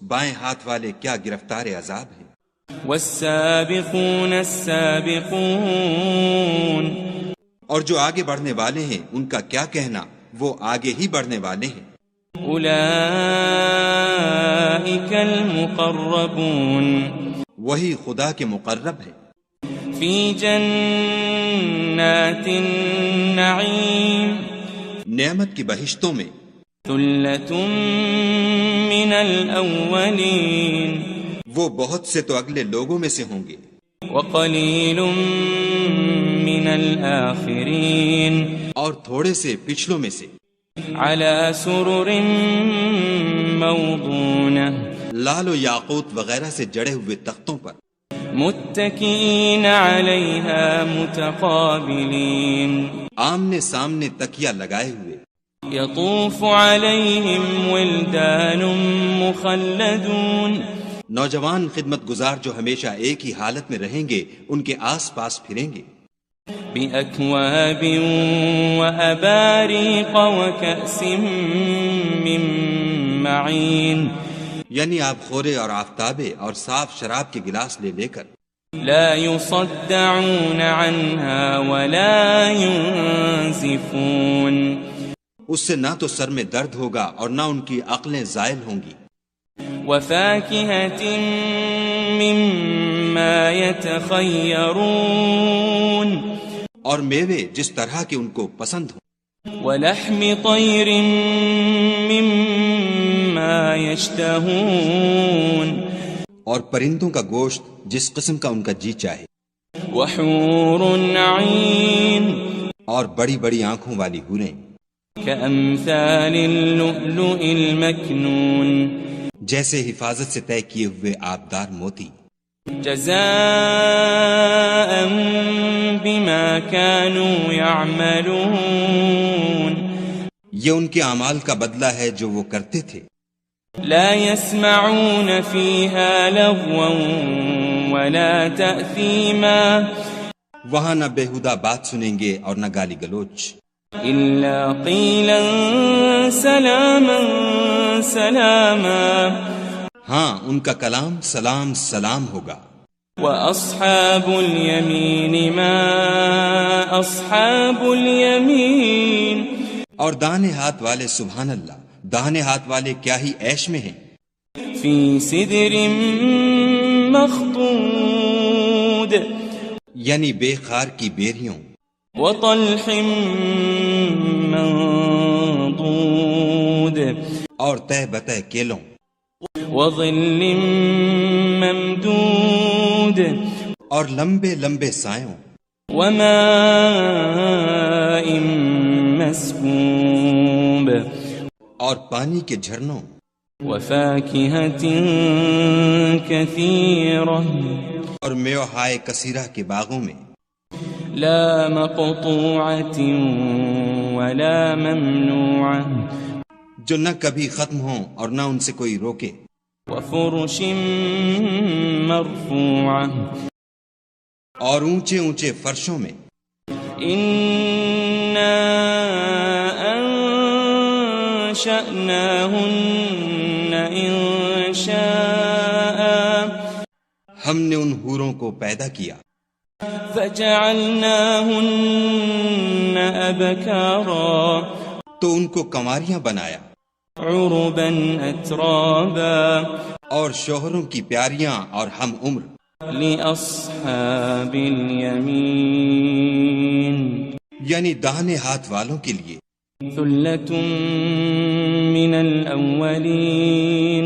بائیں ہاتھ والے کیا گرفتار عذاب ہیں. والسابقون السابقون اور جو آگے بڑھنے والے ہیں ان کا کیا کہنا وہ آگے ہی بڑھنے والے ہیں. اولئک المقربون وہی خدا کے مقرب ہیں. فی جنات النعیم نعمت کی بہشتوں میں. ثلۃ من الاولین وہ بہت سے تو اگلے لوگوں میں سے ہوں گے. وقلیل من الآخرین اور تھوڑے سے پچھلوں میں سے. علی سرر موضونہ لال و یاقوت وغیرہ سے جڑے ہوئے تختوں پر. متکئین علیہا متقابلین آمنے سامنے تکیہ لگائے ہوئے. یطوف علیہم ولدان مخلدون نوجوان خدمت گزار جو ہمیشہ ایک ہی حالت میں رہیں گے ان کے آس پاس پھریں گے. بأكواب وأباريق وكأس من معين یعنی آپ خورے اور آفتابے اور صاف شراب کے گلاس لے لے کر. لا يصدعون عنها ولا ينزفون اس سے نہ تو سر میں درد ہوگا اور نہ ان کی عقلیں زائل ہوں گی. وفاكهة مما يتخيرون اور میوے جس طرح کے ان کو پسند ہوں. ولحم طير مما يشتهون اور پرندوں کا گوشت جس قسم کا ان کا جی چاہے. وحور عين اور بڑی بڑی آنکھوں والی حوریں كأمثال اللؤلؤ المكنون جیسے حفاظت سے طے کیے ہوئے آبدار موتی. جزاء بما كانوا يعملون یہ ان کے اعمال کا بدلہ ہے جو وہ کرتے تھے. لا يسمعون فيها لغوا ولا تأثيما وہاں نہ بےہودہ بات سنیں گے اور نہ گالی گلوچ. إلا قيلا سلاما سلاما ہاں ان کا کلام سلام سلام ہوگا. وأصحاب اليمين ما أصحاب اليمين اور داہنے ہاتھ والے سبحان اللہ داہنے ہاتھ والے کیا ہی عیش میں ہیں. في سدر مخضود یعنی بے خار کی بیریوں وطلح منضود اور تہ بتہ کیلوں وظل ممدود اور لمبے لمبے سایوں وماء مسكوب اور پانی کے جھرنوں وفاكهة كثيرة اور میوہائے کثیرہ کے باغوں میں لا مقطوعة ولا ممنوعة جو نہ کبھی ختم ہوں اور نہ ان سے کوئی روکے. وفرش مرفوعة اور اونچے اونچے فرشوں میں إنا أنشأناهن إنشاء ہم نے ان حوروں کو پیدا کیا فجعلناهن أبكارا تو ان کو کنواریاں بنایا عربا أترابا اور شوہروں کی پیاریاں اور ہم عمر. لأصحاب اليمين یعنی داہنے ہاتھ والوں کے لیے ثلة من الأولين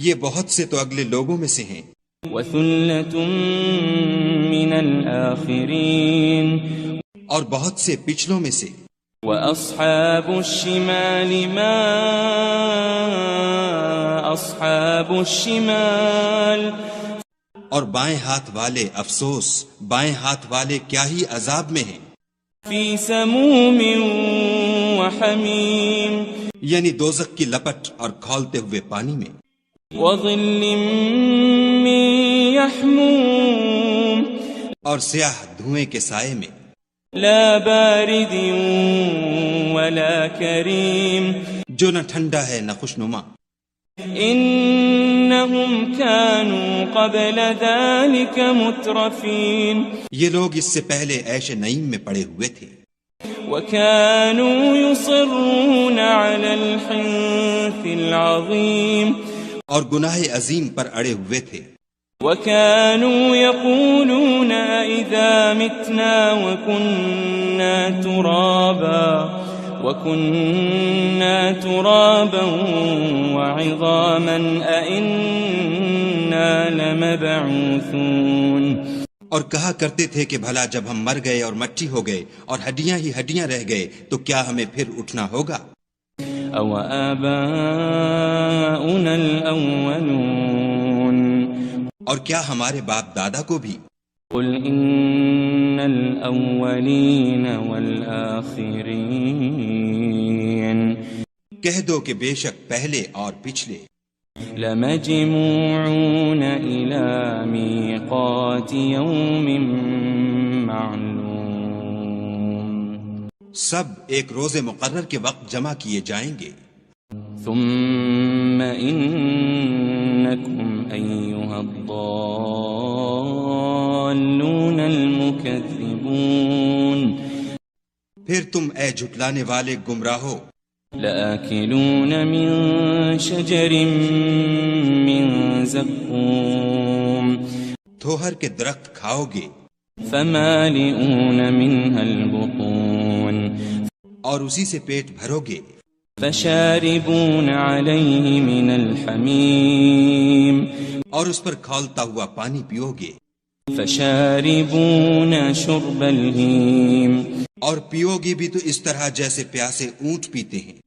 یہ بہت سے تو اگلے لوگوں میں سے ہیں وثلة من الآخرين اور بہت سے پچھلوں میں سے. وأصحاب الشمال ما أصحاب الشمال اور بائیں ہاتھ والے افسوس بائیں ہاتھ والے کیا ہی عذاب میں ہیں. في سموم وحميم یعنی دوزخ کی لپٹ اور کھولتے ہوئے پانی میں وظل من يحموم اور سیاہ دھوئیں کے سائے میں لا بارد ولا كريم جو نہ ٹھنڈا ہے نہ خوشنما. إنهم كانوا قبل ذلك مترفين یہ لوگ اس سے پہلے عیش نعیم میں پڑے ہوئے تھے وكانوا يصرون على الحنث العظيم اور گناہ عظیم پر اڑے ہوئے تھے. وكانوا يقولون أئذا متنا وكنا ترابا وعظاما أئنا لمبعوثون اور کہا کرتے تھے کہ بھلا جب ہم مر گئے اور مٹی ہو گئے اور ہڈیاں ہی ہڈیاں رہ گئے تو کیا ہمیں پھر اٹھنا ہوگا؟ او آباؤنا الاولون اور کیا ہمارے باپ دادا کو بھی؟ قل ان الاولین والآخرین کہہ دو کہ بے شک پہلے اور پچھلے لمجموعون الى میقات یوم معلوم سب ایک روز مقرر کے وقت جمع کیے جائیں گے. ثم انکم ایھا الضالون پھر تم اے جھٹلانے والے گمراہو لآكلون من شجر من زقوم تھوہر کے درخت کھاؤ گے فمالئون منها البطون اور اسی سے پیٹ بھرو گے فشاربون عليه من الحميم اور اس پر کھولتا ہوا پانی پیو گے فشاربون شرب الهيم اور پیو گے بھی تو اس طرح جیسے پیاسے اونٹ پیتے ہیں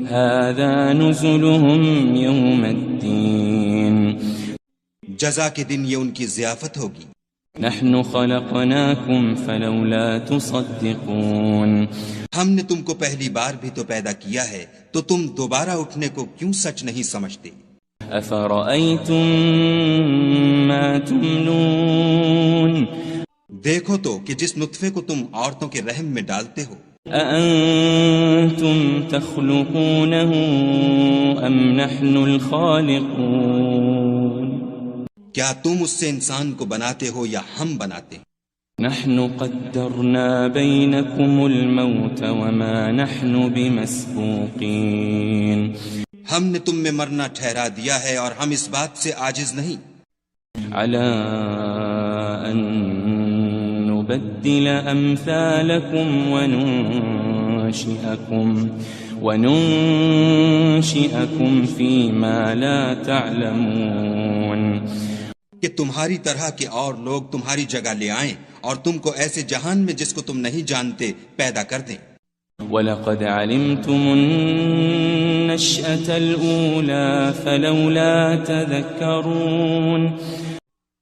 هذا نزلهم يوم الدين جزا کے دن یہ ان کی ضیافت ہوگی نحن خلقناكم فلولا تصدقون ہم نے تم کو پہلی بار بھی تو پیدا کیا ہے تو تم دوبارہ اٹھنے کو کیوں سچ نہیں سمجھتے افرأيتم ما تمنون دیکھو تو کہ جس نطفے کو تم عورتوں کے رحم میں ڈالتے ہو أأنتم تخلقونه أم نحن الخالقون کیا تم اس سے انسان کو بناتے ہو یا ہم بناتے ہیں نحن قدرنا بينكم الموت وما نحن بمسبوقين ہم نے تم میں مرنا ٹھہرا دیا ہے اور ہم اس بات سے عاجز نہیں على أن نبدل أمثالكم وننشئكم فيما لا تعلمون کہ تمہاری طرح کے اور لوگ تمہاری جگہ لے آئیں اور تم کو ایسے جہان میں جس کو تم نہیں جانتے پیدا کر دیں وَلَقَدْ عَلِمْتُمُ النَّشْأَةَ الْأُولَى فَلَوْلَا تَذَكَّرُونَ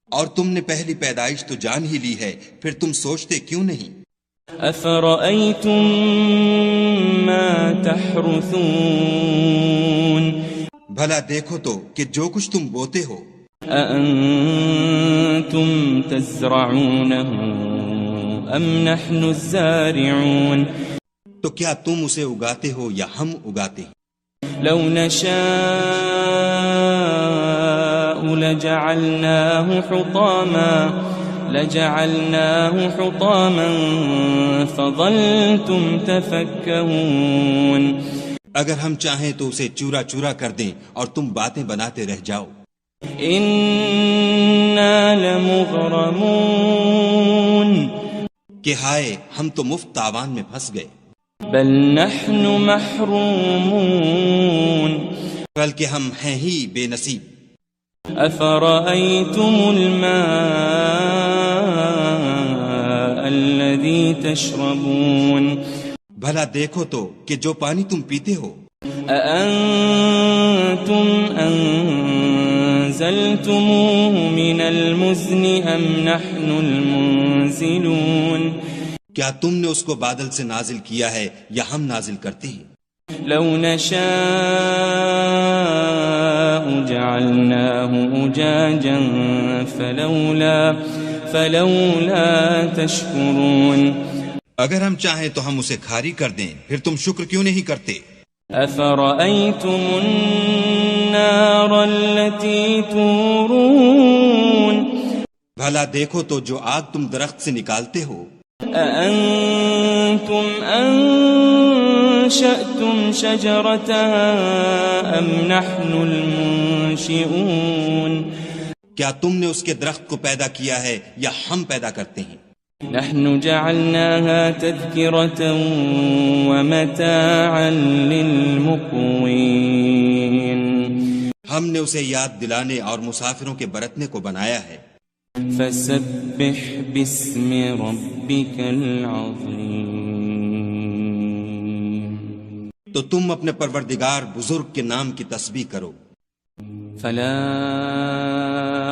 اور تم نے پہلی پیدائش تو جان ہی لی ہے پھر تم سوچتے کیوں نہیں أَفَرَأَيْتُم مَّا تَحْرُثُونَ بھلا دیکھو تو کہ جو کچھ تم بوتے ہو أَأَنتُمْ تَزْرَعُونَهُ أَمْ نَحْنُ الزَّارِعُونَ تو کیا تم اسے اگاتے ہو یا ہم اگاتے ہیں لو نشاء لجعلناه حطاما فظلتم تفكهون اگر ہم چاہیں تو اسے چورا چورا کر دیں اور تم باتیں بناتے رہ جاؤ إنا لمغرمون کہ ہائے ہم تو مفت تاوان میں پھنس گئے بل نحن محرومون بلکہ ہم ہیں ہی بے نصیب أفرأيتم الماء الذي تشربون بھلا دیکھو تو کہ جو پانی تم پیتے ہو أأنتم أنزلتموه من المزن أم نحن المنزلون کیا تم نے اس کو بادل سے نازل کیا ہے یا ہم نازل کرتے ہیں لو نشاء جعلناه أجاجا فلولا تشكرون اگر ہم چاہیں تو ہم اسے کھاری کر دیں پھر تم شکر کیوں نہیں کرتے أفرأيتم النار التي تورون بھلا دیکھو تو جو آگ تم درخت سے نکالتے ہو أأنتم أنشأتم شجرتها أم نحن المنشئون کیا تم نے اس کے درخت کو پیدا کیا ہے یا ہم پیدا کرتے ہیں نحن جعلناها تذكرة ومتاعا للمقوين ہم نے اسے یاد دلانے اور مسافروں کے برتنے کو بنایا ہے فسبح باسم ربك العظيم تو تم اپنے پروردگار بزرگ کے نام کی تسبیح کرو فلا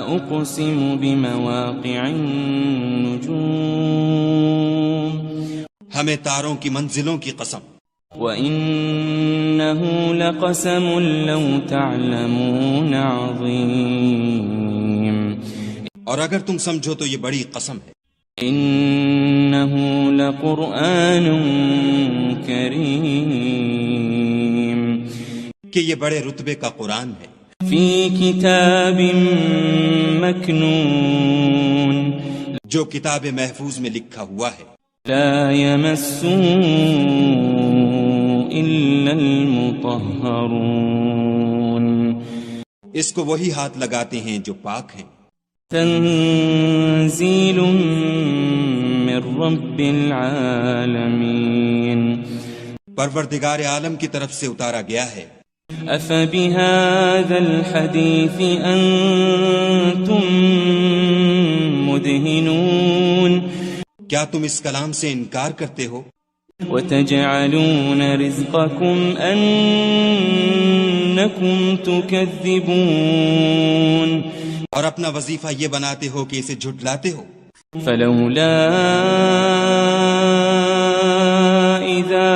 أقسم بمواقع النجوم ہمیں تاروں کی منزلوں کی قسم وإنه لقسم لو تعلمون عظيم اور اگر تم سمجھو تو یہ بڑی قسم ہے إنه لقرآن كريم کہ یہ بڑے رتبے کا قرآن ہے في كتاب مكنون جو کتاب محفوظ میں لکھا ہوا ہے لا يمسه إلا المطهرون اس کو وہی ہاتھ لگاتے ہیں جو پاک ہیں. تنزيل من رب العالمين پروردگار عالم کی طرف سے اتارا گیا ہے. أفبهذا الحديث أنتم مدهنون کیا تم اس کلام سے انکار کرتے ہو؟ وتجعلون رزقكم أنكم تكذبون اور اپنا وظیفہ یہ بناتے ہو کہ اسے جھٹلاتے ہو. فلولا إذا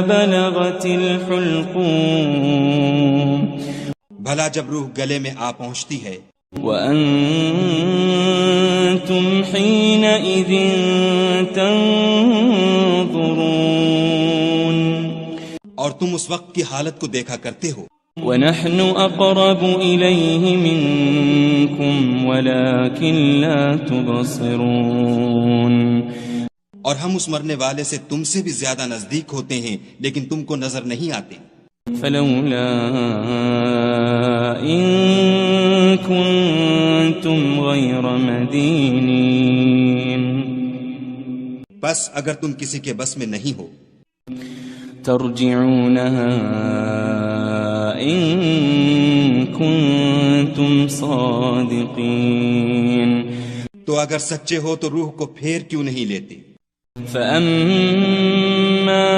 بلغت الحلقوم بھلا جب روح گلے میں آ پہنچتی ہے وأنتم حينئذ تنظرون اور تم اس وقت کی حالت کو دیکھا کرتے ہو. ونحن أقرب إليه منكم ولكن لا تبصرون اور ہم اس مرنے والے سے تم سے بھی زیادہ نزدیک ہوتے ہیں لیکن تم کو نظر نہیں آتے. فلولا إن كنتم غير مدينين بس اگر تم کسی کے بس میں نہیں ہو ترجعونها إن كنتم صادقين تو اگر سچے ہو تو روح کو پھیر کیوں نہیں لیتے. فأما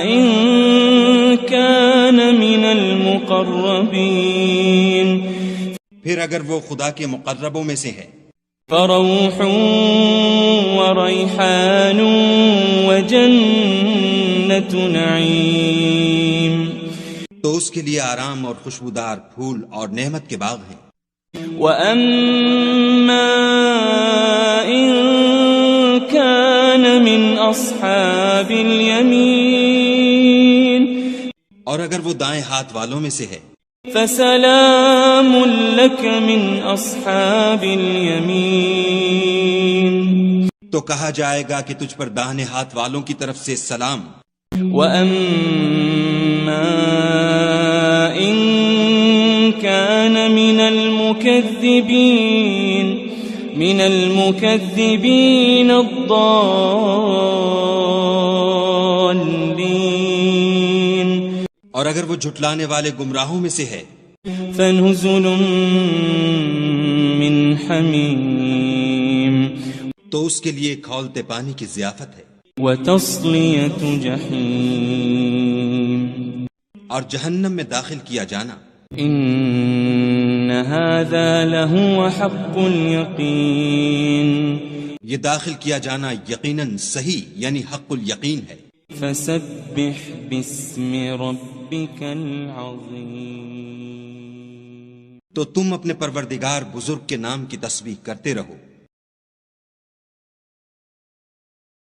إن كان من المقربين پھر اگر وہ خدا کے مقربوں میں سے ہے فروح وريحان وجنة نعيم تو اس کے لیے آرام اور خوشبودار پھول اور نعمت کے باغ ہیں. وأما إن كان من أصحاب اليمين اور اگر وہ دائیں ہاتھ والوں میں سے ہے فسلام لك من أصحاب اليمين تو کہا جائے گا کہ تجھ پر داہنے ہاتھ والوں کی طرف سے سلام. وأما إن كان من المكذبين الضالين اور اگر وہ جھٹلانے والے گمراہوں میں سے ہے فنزل من حمیم تو اس کے لیے کھولتے پانی کی ضیافت ہے. وتصلیۃ جحیم اور جہنم میں داخل کیا جانا. ان هذا لهو حق اليقین یہ داخل کیا جانا یقیناً صحیح یعنی حق الیقین ہے. فسبح باسم ربك العظیم تو تم اپنے پروردگار بزرگ کے نام کی تسبیح کرتے رہو.